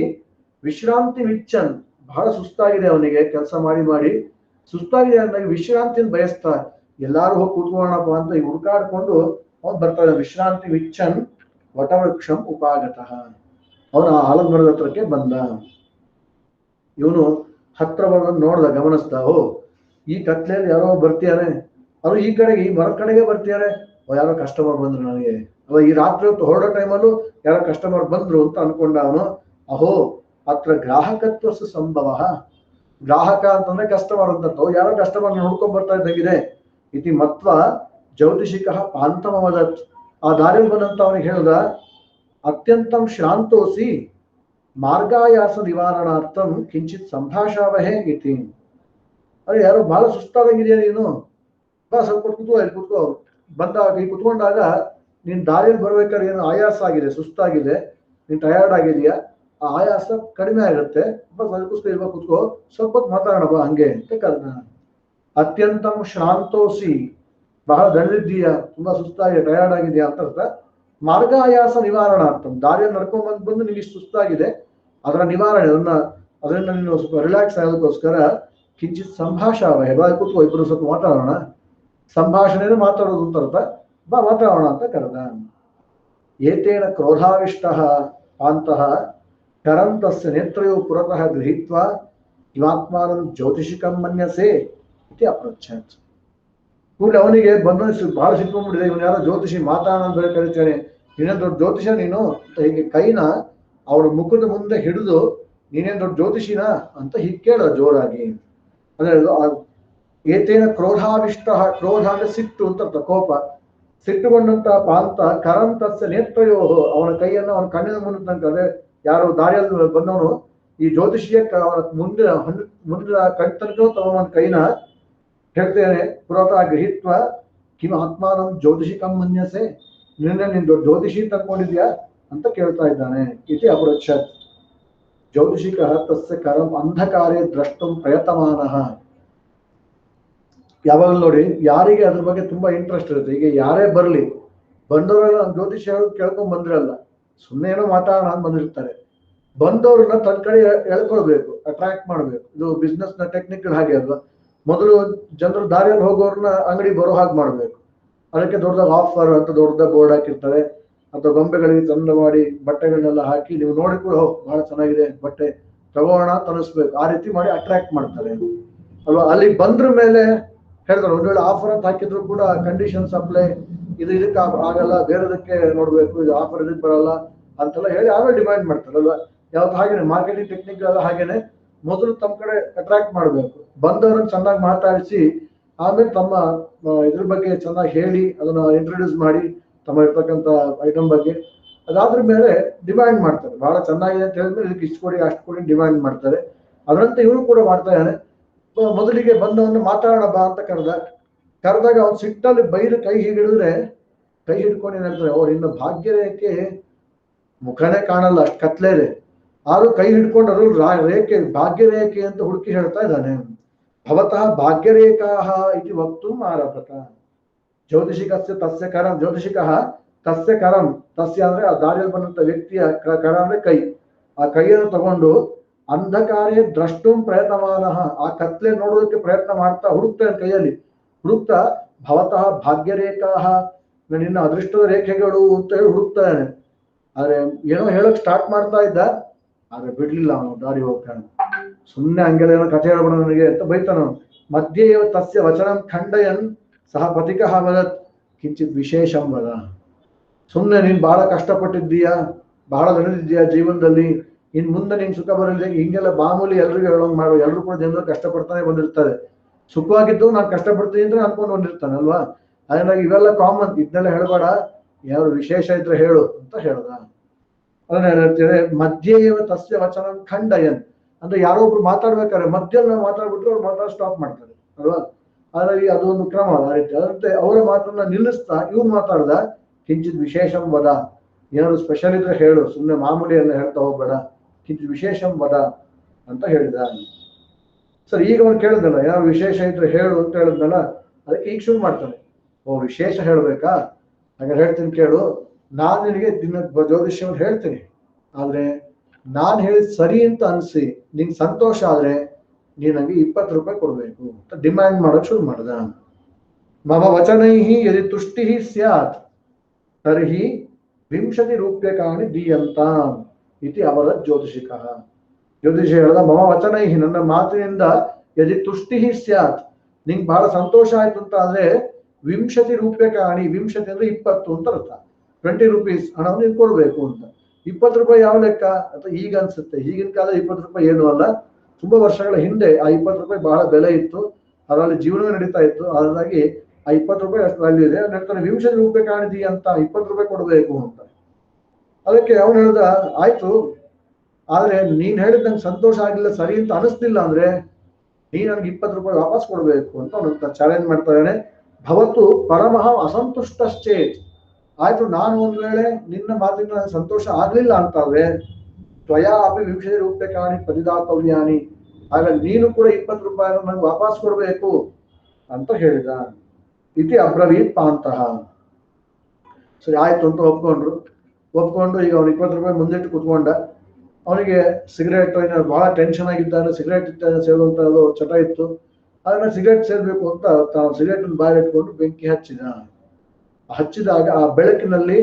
ವಿಶ್ರಾಂತಿ ವಿಚ್ಚನ್, ಬಹಳ ಸುಸ್ತಾಗಿದೆ ಅವನಿಗೆ, ಕೆಲಸ ಮಾಡಿ ಸುಸ್ತಾಗಿದೆ ಅಂದಾಗ ವಿಶ್ರಾಂತಿಯನ್ನು ಬಯಸ್ತಾ ಎಲ್ಲಾರು ಹೋಗಿ ಕೂತ್ಕೊಳ್ಳೋಣಪ್ಪ ಅಂತ ಈಗ ಹುಡುಕಾಡ್ಕೊಂಡು ಅವನು ಬರ್ತಾನೆ. ವಿಶ್ರಾಂತಿ ವಿಚ್ಚನ್ ವಟವೃಕ್ಷಂ ಉಪಾಗತಃ, ಅವನ ಆಲದ ಮರದ ಹತ್ರಕ್ಕೆ ಬಂದ. ಇವನು ಹತ್ರ ಬರೋದನ್ನು ನೋಡ್ದ, ಗಮನಿಸ್ದ, ಓ ಈ ಕತ್ಲೆಯಲ್ಲಿ ಯಾರೋ ಬರ್ತಿಯಾರೆ, ಅವರು ಈ ಕಡೆಗೆ ಈ ಮರ ಕಡೆಗೆ ಬರ್ತಿದ್ದಾರೆ, ಯಾರೋ ಕಸ್ಟಮರ್ ಬಂದ್ರು ನನಗೆ, ಅವ ಈ ರಾತ್ರಿ ಹೊತ್ತು ಹೊರಡೋ ಟೈಮಲ್ಲೂ ಯಾರೋ ಕಸ್ಟಮರ್ ಬಂದ್ರು ಅಂತ ಅನ್ಕೊಂಡ ಅವನು. ಅಹೋ ಅತ್ರ ಗ್ರಾಹಕತ್ವ ಸಂಭವ, ಗ್ರಾಹಕ ಅಂತಂದ್ರೆ ಕಸ್ಟಮರ್ ಅಂತ, ಯಾರೋ ಕಸ್ಟಮರ್ ನೋಡ್ಕೊಂಡ್ ಬರ್ತಾ ಇದ್ದಾಗಿದೆ. ಇತಿ ಮತ್ವ ಜ್ಯೋತಿಷಿಕ ಪಾಂತಮವದತ್, ಆ ದಾರಿಯಲ್ಲಿ ಬಂದಂತ ಅವನಿಗೆ ಹೇಳ್ದ, ಅತ್ಯಂತಂ ಶ್ರಾಂತೋಸಿ ಮಾರ್ಗಾಯಾಸ ನಿವಾರಣಾರ್ಥಂ ಕಿಂಚಿತ್ ಸಂಭಾಷಾವಹೇ ಇತಿ. ಅರೆ ಯಾರೋ ಬಹಳ ಸುಸ್ತಾದಂಗಿದೆಯಾ ನೀನು, ಬಾ ಸ್ವಲ್ಪ ಕೂತ್ಕೋ, ಇಲ್ಲಿ ಕೂತ್ಕೋ. ಬಂದಾಗ ಈ ಕುತ್ಕೊಂಡಾಗ ನೀನ್ ದಾರಿಯಲ್ಲಿ ಬರ್ಬೇಕಾದ್ರೆ ಏನು ಆಯಾಸ ಆಗಿದೆ, ಸುಸ್ತಾಗಿದೆ, ನೀನ್ ಟಯರ್ಡ್ ಆಗಿದೆಯಾ, ಆ ಆಯಾಸ ಕಡಿಮೆ ಆಗುತ್ತೆ, ಅದಕ್ಕೋಸ್ಕರ ಕೂತ್ಕೋ, ಸ್ವಲ್ಪ ಹೊತ್ತು ಮಾತಾಡೋಣ ಬಾ ಹಂಗೆ ಅಂತ ಕರೆದ. ಅತ್ಯಂತಂ ಶ್ರಾಂತೋಸಿ, ಬಹಳ ದಣಿದಿದ್ದೀಯಾ, ತುಂಬಾ ಸುಸ್ತಾಗಿದೆ, ಟಯರ್ಡ್ ಆಗಿದೆಯಾ ಅಂತ ಅರ್ಥ. ಮಾರ್ಗಾಯಾಸ ನಿವಾರಣಾರ್ಥಂ, ದಾರಿಯಲ್ಲಿ ನಡ್ಕೊಂಡ್ ಬಂದು ನಿಮಗೆ ಸುಸ್ತಾಗಿದೆ, ಅದರ ನಿವಾರಣೆ, ಅದರಿಂದ ನೀನು ಸ್ವಲ್ಪ ರಿಲ್ಯಾಕ್ಸ್ ಆಗೋದಕ್ಕೋಸ್ಕರ ಕಿಂಚಿತ್ ಸಂಭಾಷಾವಹೆ, ಬಾ ಕೂತ್ಕೋ, ಇಬ್ಬರು ಸ್ವಲ್ಪ ಮಾತಾಡೋಣ, ಸಂಭಾಷಣೆಯನ್ನು ಮಾತಾಡೋದು ಅಂತ ಅರ್ಥ, ಬಾ ಮಾತಾಡೋಣ ಅಂತ ಕರೆದ. ಏತೇನ ಕ್ರೋಧಾವಿಷ್ಟ ಪಾಂತಃ ಕರಂತಸ್ಯ ನೇತ್ರಯೋ ಪುರತಃ ಗೃಹೀತ್ವಾ ಇವಾತ್ಮಾನಂ ಜ್ಯೋತಿಷಿಕಂ ಮನ್ಯಸೆ ಇತಿ ಅಪೃಚ್ಛತ್. ಕೂಡಲೇ ಅವನಿಗೆ ಬಂದು ಬಹಳ ಸಿಕ್ಕೊಂಡ್ಬಿಟ್ಟಿದೆ, ಇವನು ಯಾರೋ ಜ್ಯೋತಿಷಿ, ಮಾತಾಡೋಣ ಅಂತ ಕರೀತಾನೆ, ನೀನೇನ್ ದೊಡ್ಡ ಜ್ಯೋತಿಷ ನೀನು ಅಂತ ಹೀಗೆ ಕೈನ ಅವರ ಮುಖದ ಮುಂದೆ ಹಿಡಿದು, ನೀನೇನ್ ದೊಡ್ಡ ಜ್ಯೋತಿಷಿನಾ ಅಂತ ಹೀಗೆ ಕೇಳ ಜೋರಾಗಿ. ಅಂದ್ರೆ ಏತೇನ ಕ್ರೋಧಾವಿಷ್ಟ, ಕ್ರೋಧ ಅಂದ್ರೆ ಸಿಟ್ಟು ಅಂತ ಅರ್ಥ, ಕೋಪ. ಸಿಟ್ಟುಗೊಂಡಂತ ಪಾಂತ ಕರಂತಸ್ಯ ನೇತ್ರಯೋ, ಅವನ ಕೈಯನ್ನ ಅವನ ಕಣ್ಣಿನ ಮುಂದೆ ತನಕ, ಅದೇ ಯಾರು ದಾರಿಯಲ್ಲಿ ಬಂದವನು ಈ ಜ್ಯೋತಿಷಿಯ ಮುಂದೆ ಕಣ್ ತನಕ ಅವನ ಕೈನ ಹೇಳ್ತೇನೆ, ಪುರತಃ ಗೃಹೀತ್ವ ಕಿಂ ಆತ್ಮಾನಂ ಜ್ಯೋತಿಷಿಕಂ ಮನ್ಯಸೆ, ನಿನ್ನ ಜ್ಯೋತಿಷಿ ತನ್ಕೊಂಡಿದ್ಯಾ ಅಂತ ಕೇಳ್ತಾ ಇದ್ದಾನೆ. ಇತಿ ಅಪೃಚ್ಛತ್. ಜ್ಯೋತಿಷಿಕ ತಸ್ಯ ಕರಂ ಅಂಧಕಾರೇ ದ್ರಷ್ಟುಂ ಪ್ರಯತಮಾನಃ. ಯಾವಾಗಲೂ ನೋಡಿ, ಯಾರಿಗೆ ಅದ್ರ ಬಗ್ಗೆ ತುಂಬಾ ಇಂಟ್ರೆಸ್ಟ್ ಇರುತ್ತೆ, ಈಗ ಯಾರೇ ಬರ್ಲಿ, ಬಂದವರೆಲ್ಲ ಜ್ಯೋತಿಷ ಕೇಳ್ಕೊಂಡ್ ಬಂದಿರಲ್ಲ, ಸುಮ್ಮನೆ ಏನೋ ಮಾತಾಡೋಣ ಅಂತ ಬಂದಿರ್ತಾರೆ. ಬಂದವ್ರನ್ನ ತನ್ನ ಕಡೆ ಎಳ್ಕೊಳ್ಬೇಕು, ಅಟ್ರಾಕ್ಟ್ ಮಾಡ್ಬೇಕು. ಇದು ಬಿಸ್ನೆಸ್ ನ ಟೆಕ್ನಿಕಲ್ ಹಾಗೆ ಅಲ್ವಾ, ಮೊದಲು ಜನರು ದಾರಿಯಲ್ಲಿ ಹೋಗೋರ್ನ ಅಂಗಡಿ ಬರೋ ಹಾಗೆ ಮಾಡ್ಬೇಕು. ಅದಕ್ಕೆ ದೊಡ್ಡದಾಗ ಆಫರ್ ಅಂತ ದೊಡ್ಡದಾಗ ಬೋರ್ಡ್ ಹಾಕಿರ್ತಾರೆ, ಅಥವಾ ಗೊಂಬೆಗಳಿಗೆ ಚಂದ ಮಾಡಿ ಬಟ್ಟೆಗಳನ್ನೆಲ್ಲ ಹಾಕಿ, ನೀವು ನೋಡಿ ಕೂಡ ಬಹಳ ಚೆನ್ನಾಗಿದೆ ಬಟ್ಟೆ ತಗೋಣ ಅಂತ ಅನಿಸ್ಬೇಕು, ಆ ರೀತಿ ಮಾಡಿ ಅಟ್ರಾಕ್ಟ್ ಮಾಡ್ತಾರೆ ಅಲ್ವಾ. ಅಲ್ಲಿ ಬಂದ್ರ ಮೇಲೆ ಹೇಳ್ತಾರೆ, ಒಂದ್ ವೇಳೆ ಆಫರ್ ಅಂತ ಹಾಕಿದ್ರು ಕೂಡ ಕಂಡೀಷನ್ಸ್ ಅಪ್ಲೈ, ಇದಕ್ಕೆ ಆಗಲ್ಲ, ಬೇರೆದಕ್ಕೆ ನೋಡ್ಬೇಕು, ಇದು ಆಫರ್ ಇದಕ್ಕೆ ಬರಲ್ಲ ಅಂತೆಲ್ಲ ಹೇಳಿ ಆಮೇಲೆ ಡಿಮ್ಯಾಂಡ್ ಮಾಡ್ತಾರೆ ಅಲ್ವಾ. ಯಾವ್ದು ಹಾಗೇನೆ ಮಾರ್ಕೆಟಿಂಗ್ ಟೆಕ್ನಿಕ್ ಎಲ್ಲ ಹಾಗೇನೆ, ಮೊದಲು ತಮ್ಮ ಕಡೆ ಅಟ್ರಾಕ್ಟ್ ಮಾಡ್ಬೇಕು, ಬಂದವರನ್ನ ಚೆನ್ನಾಗಿ ಮಾತಾಡಿಸಿ ಆಮೇಲೆ ತಮ್ಮ ಇದ್ರ ಬಗ್ಗೆ ಚೆನ್ನಾಗಿ ಹೇಳಿ ಅದನ್ನ ಇಂಟ್ರೊಡ್ಯೂಸ್ ಮಾಡಿ ತಮ್ಮ ಇರ್ತಕ್ಕಂಥ ಐಟಮ್ ಬಗ್ಗೆ, ಅದಾದ್ರ ಮೇಲೆ ಡಿಮ್ಯಾಂಡ್ ಮಾಡ್ತಾರೆ. ಬಹಳ ಚೆನ್ನಾಗಿದೆ ಅಂತ ಹೇಳಿದ್ಮೇಲೆ ಇದಕ್ಕೆ ಇಷ್ಟು ಕೊಡಿ ಅಷ್ಟು ಕೊಡಿ ಡಿಮ್ಯಾಂಡ್ ಮಾಡ್ತಾರೆ. ಅದರಂತೆ ಇವರು ಕೂಡ ಮಾಡ್ತಾ ಇದ್ದಾನೆ. ಮೊದಲಿಗೆ ಬಂದವನ್ನ ಮಾತಾಡೋಣ ಬಾ ಅಂತ ಕರೆದಾಗ ಅವ್ನು ಸಿಟ್ಟಲ್ಲಿ ಬೈದು ಕೈ ಹಿಡಿದ್ರೆ, ಕೈ ಹಿಡ್ಕೊಂಡು ಏನ್ ಹೇಳ್ತಾರೆ, ಅವ್ರು ಇನ್ನು ಭಾಗ್ಯರೇಖೆ ಮುಖನೇ ಕಾಣಲ್ಲ, ಅಷ್ಟು ಕತ್ಲೆ ಇದೆ, ಆದ್ರೂ ಕೈ ಹಿಡ್ಕೊಂಡರು ರೇಖೆ ಭಾಗ್ಯರೇಖೆ ಅಂತ ಹುಡುಕಿ ಹೇಳ್ತಾ ಇದ್ದಾನೆ. ಭವತಃ ಭಾಗ್ಯರೇಖಾ ಇತಿ ವಕ್ತು ಆರಭತ. ಜ್ಯೋತಿಷಿಕಸ್ಯ ತಸ್ಯ ಕರಂ, ಜ್ಯೋತಿಷಿಕ ತಸ್ಯ ಕರಂ, ತಸ್ಯ ಅಂದ್ರೆ ಆ ದಾರಿಯಲ್ಲಿ ಬಂದಂತ ವ್ಯಕ್ತಿಯ ಕರ ಅಂದ್ರೆ ಕೈ, ಆ ಕೈಯನ್ನು ತಗೊಂಡು ಅಂಧಕಾರೇ ದ್ರಷ್ಟುಂ ಪ್ರಯತಮಾನಃ, ಆ ಕತ್ಲೆ ನೋಡೋದಕ್ಕೆ ಪ್ರಯತ್ನ ಮಾಡ್ತಾ ಹುಡುಕ್ತಾನೆ, ಕೈಯಲ್ಲಿ ಹುಡುಕ್ತಾ ಭವತಃ ಭಾಗ್ಯರೇಖಾ, ನಿನ್ನ ಅದೃಷ್ಟದ ರೇಖೆಗಳು ಅಂತ ಹೇಳಿ ಹುಡುಕ್ತಾನೆ. ಆದ್ರೆ ಏನೋ ಹೇಳಕ್ ಸ್ಟಾರ್ಟ್ ಮಾಡ್ತಾ ಇದ್ದ, ಆದ್ರೆ ಬಿಡ್ಲಿಲ್ಲ ಅವನು, ದಾರಿ ಹೋಗ್ತಾನೆ. ಸುಮ್ಮನೆ ಹಂಗೆಲ್ಲ ಏನೋ ಕಥೆ ಹೇಳ್ಬೇಡ ನನಗೆ ಅಂತ ಬೈತಾನ. ಮಧ್ಯೆ ತಸ್ಯ ವಚನಂ ಖಂಡಯನ್ ಸಹ ಪತಿಕಃ ವದತ್ ಕಿಂಚಿತ್ ವಿಶೇಷಂ ವದ. ಸುಮ್ಮನೆ ನೀನ್ ಬಹಳ ಕಷ್ಟಪಟ್ಟಿದ್ದೀಯಾ, ಬಹಳ ದಣಿದಿದ್ದೀಯಾ ಜೀವನದಲ್ಲಿ, ಇನ್ ಮುಂದೆ ನೀನ್ ಸುಖ ಬರಲಿದೆ, ಹಿಂಗೆಲ್ಲ ಮಾಮೂಲಿ ಎಲ್ರಿಗೂ ಹೇಳೋಂಗ್ ಮಾಡು. ಎಲ್ರು ಕೂಡ ಜನರು ಕಷ್ಟಪಡ್ತಾನೆ ಬಂದಿರ್ತಾರೆ, ಸುಖವಾಗಿದ್ದು ನಾನು ಕಷ್ಟಪಡ್ತೀನಿ ಅಂತ ಅನ್ಕೊಂಡು ಬಂದಿರ್ತಾನೆ ಅಲ್ವಾ. ಅದನ್ನಾಗಿ ಇವೆಲ್ಲ ಕಾಮನ್, ಇದನ್ನೆಲ್ಲ ಹೇಳ್ಬೇಡ, ಯಾರು ವಿಶೇಷ ಇದ್ರೆ ಹೇಳು ಅಂತ ಹೇಳ್ದ. ಅದನ್ನ ಹೇಳ್ತೇವೆ ಮಧ್ಯೆ ತಸ್ಯ ವಚನ ಖಂಡಯನ್, ಅಂದ್ರೆ ಯಾರೋ ಒಬ್ರು ಮಾತಾಡ್ಬೇಕಾದ್ರೆ ಮಧ್ಯದಲ್ಲಿ ನಾವು ಮಾತಾಡ್ಬಿಟ್ರೆ ಅವ್ರು ಮಾತಾಡ ಸ್ಟಾಪ್ ಮಾಡ್ತಾರೆ ಅಲ್ವಾ. ಹಾಗಾಗಿ ಅದೊಂದು ಕ್ರಮ ಆ ರೀತಿ. ಅದಂತೆ ಅವರ ಮಾತನ್ನ ನಿಲ್ಲಿಸ್ತಾ ಇವ್ರು ಮಾತಾಡ್ದ ಕಿಂಚಿತ್ ವಿಶೇಷಂ ವದ, ಏನಾದ್ರು ಸ್ಪೆಷಲ್ ಇದ್ರೆ ಹೇಳು, ಸುಮ್ಮನೆ ಮಾಮೂಲಿ ಎಲ್ಲ ಹೇಳ್ತಾ ಹೋಗ್ಬೇಡ, ಕಿಂಚಿತ್ ವಿಶೇಷಂ ವದ ಅಂತ ಹೇಳಿದ. ಸರ್ ಈಗ ಅವ್ನು ಕೇಳಿದ್ನಲ್ಲ, ಏನಾದ್ರು ವಿಶೇಷ ಇದ್ರೆ ಹೇಳು ಅಂತ ಹೇಳಿದ್ನಲ್ಲ, ಅದಕ್ಕೆ ಈಗ ಶುರು ಮಾಡ್ತಾನೆ. ಓ ವಿಶೇಷ ಹೇಳ್ಬೇಕಾ, ಹಾಗೆ ಹೇಳ್ತೀನಿ ಕೇಳು, ನಾನ್ ನಿನಗೆ ದಿನ ಜ್ಯೋತಿಷ್ಯವನ್ನು ಹೇಳ್ತೀನಿ, ಆದ್ರೆ ನಾನ್ ಹೇಳಿದ್ ಸರಿ ಅಂತ ಅನ್ಸಿ ನಿಂಗೆ ಸಂತೋಷ ಆದ್ರೆ ನೀನು ನಂಗೆ 20 ರೂಪಾಯಿ ಕೊಡಬೇಕು ಅಂತ ಡಿಮ್ಯಾಂಡ್ ಮಾಡಕ್ ಶುರು ಮಾಡ್ದ. ಮಮ ವಚನೈಹಿ ಯದಿ ತುಷ್ಟಿ ಸ್ಯಾತ್ ತರ್ಹಿ 20 ರೂಪ್ಯಕಾಣಿ ದೀಯಂತಾಂ ಇತಿ ಅವರ ಜ್ಯೋತಿಷಿಕಃ. ಜ್ಯೋತಿಷಿ ಹೇಳ್ದ, ಮಮ ವಚನೈಹಿ, ನನ್ನ ಮಾತಿನಿಂದ ಯದಿ ತುಷ್ಟಿ ಸ್ಯಾತ್, ನಿಂಗೆ ಬಹಳ ಸಂತೋಷ ಆಯ್ತು ಅಂತ ಆದ್ರೆ 20 ರೂಪ್ಯಕಾಣಿ, 20 ಅಂದ್ರೆ 20 ಅಂತ ಅರ್ಥ, 20 ರೂಪೀಸ್ ಹಣವನ್ನು ನೀನು ಕೊಡ್ಬೇಕು ಅಂತ. 20 ರೂಪಾಯಿ ಯಾವ ಲೆಕ್ಕ ಅಂತ ಈಗ ಅನ್ಸುತ್ತೆ. ಈಗಿನ ಕಾಲ 20 ರೂಪಾಯಿ ಏನು ಅಲ್ಲ, ತುಂಬಾ ವರ್ಷಗಳ ಹಿಂದೆ ಆ 20 ರೂಪಾಯಿ ಬಹಳ ಬೆಲೆ ಇತ್ತು, ಅದರಲ್ಲಿ ಜೀವನ ನಡೀತಾ ಇತ್ತು. ಹಾಗಾಗಿ ಆ 20 ರೂಪಾಯಿ ಅಷ್ಟು ವ್ಯಾಲ್ಯೂ ಇದೆ. ಹೇಳ್ತಾನೆ 20 ರೂಪಾಯಿ ಕಾಣಿದಿ ಅಂತ, 20 ರೂಪಾಯಿ ಕೊಡಬೇಕು ಅಂತ. ಅದಕ್ಕೆ ಅವನು ಹೇಳ್ದ, ಆಯ್ತು, ಆದ್ರೆ ನೀನ್ ಹೇಳಿದ್ ನಂಗೆ ಸಂತೋಷ ಆಗಿಲ್ಲ, ಸರಿ ಅಂತ ಅನಿಸ್ಲಿಲ್ಲ ಅಂದ್ರೆ ನೀನ್ ನನ್ಗೆ 20 ರೂಪಾಯಿ ವಾಪಸ್ ಕೊಡ್ಬೇಕು ಅಂತ ಅವನು ಚಾಲೆಂಜ್ ಮಾಡ್ತಾ ಇದ್ದಾನೆ. ಭವತ್ತು ಪರಮಃ ಅಸಂತುಷ್ಟಶ್ಚೇತ್, ಆಯ್ತು ನಾನು ಒಂದ್ ವೇಳೆ ನಿನ್ನ ಮಾತಿನ ನನಗೆ ಸಂತೋಷ ಆಗ್ಲಿಲ್ಲ ಅಂತಾದ್ರೆ ತ್ವಯಾ ಅಪಿ 20 ರೂಪ್ಯಕಾಣಿ ಪ್ರತಿದಾತವ್ಯಾನಿ, ಹಾಗಾಗಿ ನೀನು ಕೂಡ 20 ರೂಪಾಯಿ ನಂಗೆ ವಾಪಸ್ ಕೊಡ್ಬೇಕು ಅಂತ ಹೇಳಿದ. ಇತಿ ಅಬ್ರವೀತ್ ಪಾಂತಃ. ಸರಿ ಆಯ್ತು ಅಂತ ಒಪ್ಕೊಂಡು ಈಗ ಅವ್ನು 20 ರೂಪಾಯಿ ಮುಂದಿಟ್ಟು ಕುತ್ಕೊಂಡ. ಅವನಿಗೆ ಸಿಗರೇಟ್ ಬಹಳ ಟೆನ್ಷನ್ ಆಗಿದ್ದಾನೆ, ಸಿಗರೇಟ್ ಸೇರುವಂತ ಚಟ ಇತ್ತು. ಅದನ್ನ ಸಿಗರೇಟ್ ಸೇರ್ಬೇಕು ಅಂತ ತಾನು ಸಿಗರೇಟ್ ಬಾಯಿ ಇಟ್ಕೊಂಡು ಬೆಂಕಿ ಹಚ್ಚಿದಾಗ ಆ ಬೆಳಕಿನಲ್ಲಿ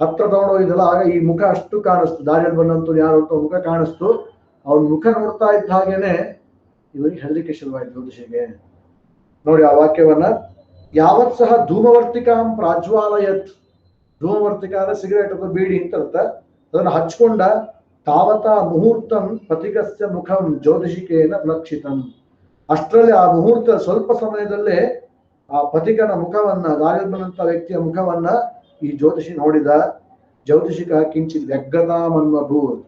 ಹತ್ರ ತಗೊಂಡೋಗಿದ್ದಲ್ಲ, ಆಗ ಈ ಮುಖ ಅಷ್ಟು ಕಾಣಿಸ್ತು, ದಾರಿಯಲ್ಲಿ ಬಂದಂತೂ ಯಾರು ಅಂತ ಮುಖ ಕಾಣಿಸ್ತು. ಅವನ ಮುಖ ನೋಡ್ತಾ ಇದ್ದ ಹಾಗೇನೆ ಇವನಿಗೆ ಹೆದರಿಕೆ ಶುರುವಾಯ್ತು ಜ್ಯೋತಿಷಿಗೆ. ನೋಡಿ ಆ ವಾಕ್ಯವನ್ನ, ಯಾವತ್ ಸಹ ಧೂಮವರ್ತಿಕಾಂ ಪ್ರಾಜ್ವಾಲಯತ್, ಧೂಮವರ್ತಿಕ ಅಂದ್ರೆ ಸಿಗರೇಟ್ ಅಥವಾ ಬೀಡಿ ಅಂತ ಅರ್ಥ, ಅದನ್ನ ಹಚ್ಕೊಂಡ ತಾವತಾ ಮುಹೂರ್ತಂ ಪಥಿಕಸ್ಯ ಮುಖಂ ಜ್ಯೋತಿಷಿಕೇನ ಲಕ್ಷಿತಂ, ಅಷ್ಟರಲ್ಲಿ ಆ ಮುಹೂರ್ತ ಸ್ವಲ್ಪ ಸಮಯದಲ್ಲೇ ಆ ಪಥಿಕನ ಮುಖವನ್ನ, ದಾರಿಯಲ್ಲಿ ಬಂದಂತ ವ್ಯಕ್ತಿಯ ಮುಖವನ್ನ ಈ ಜ್ಯೋತಿಷಿ ನೋಡಿದ. ಜ್ಯೋತಿಷಿಕ ಕಿಂಚಿತ್ ವ್ಯಗ್ರತಾಮನ್ವಭೂತ್,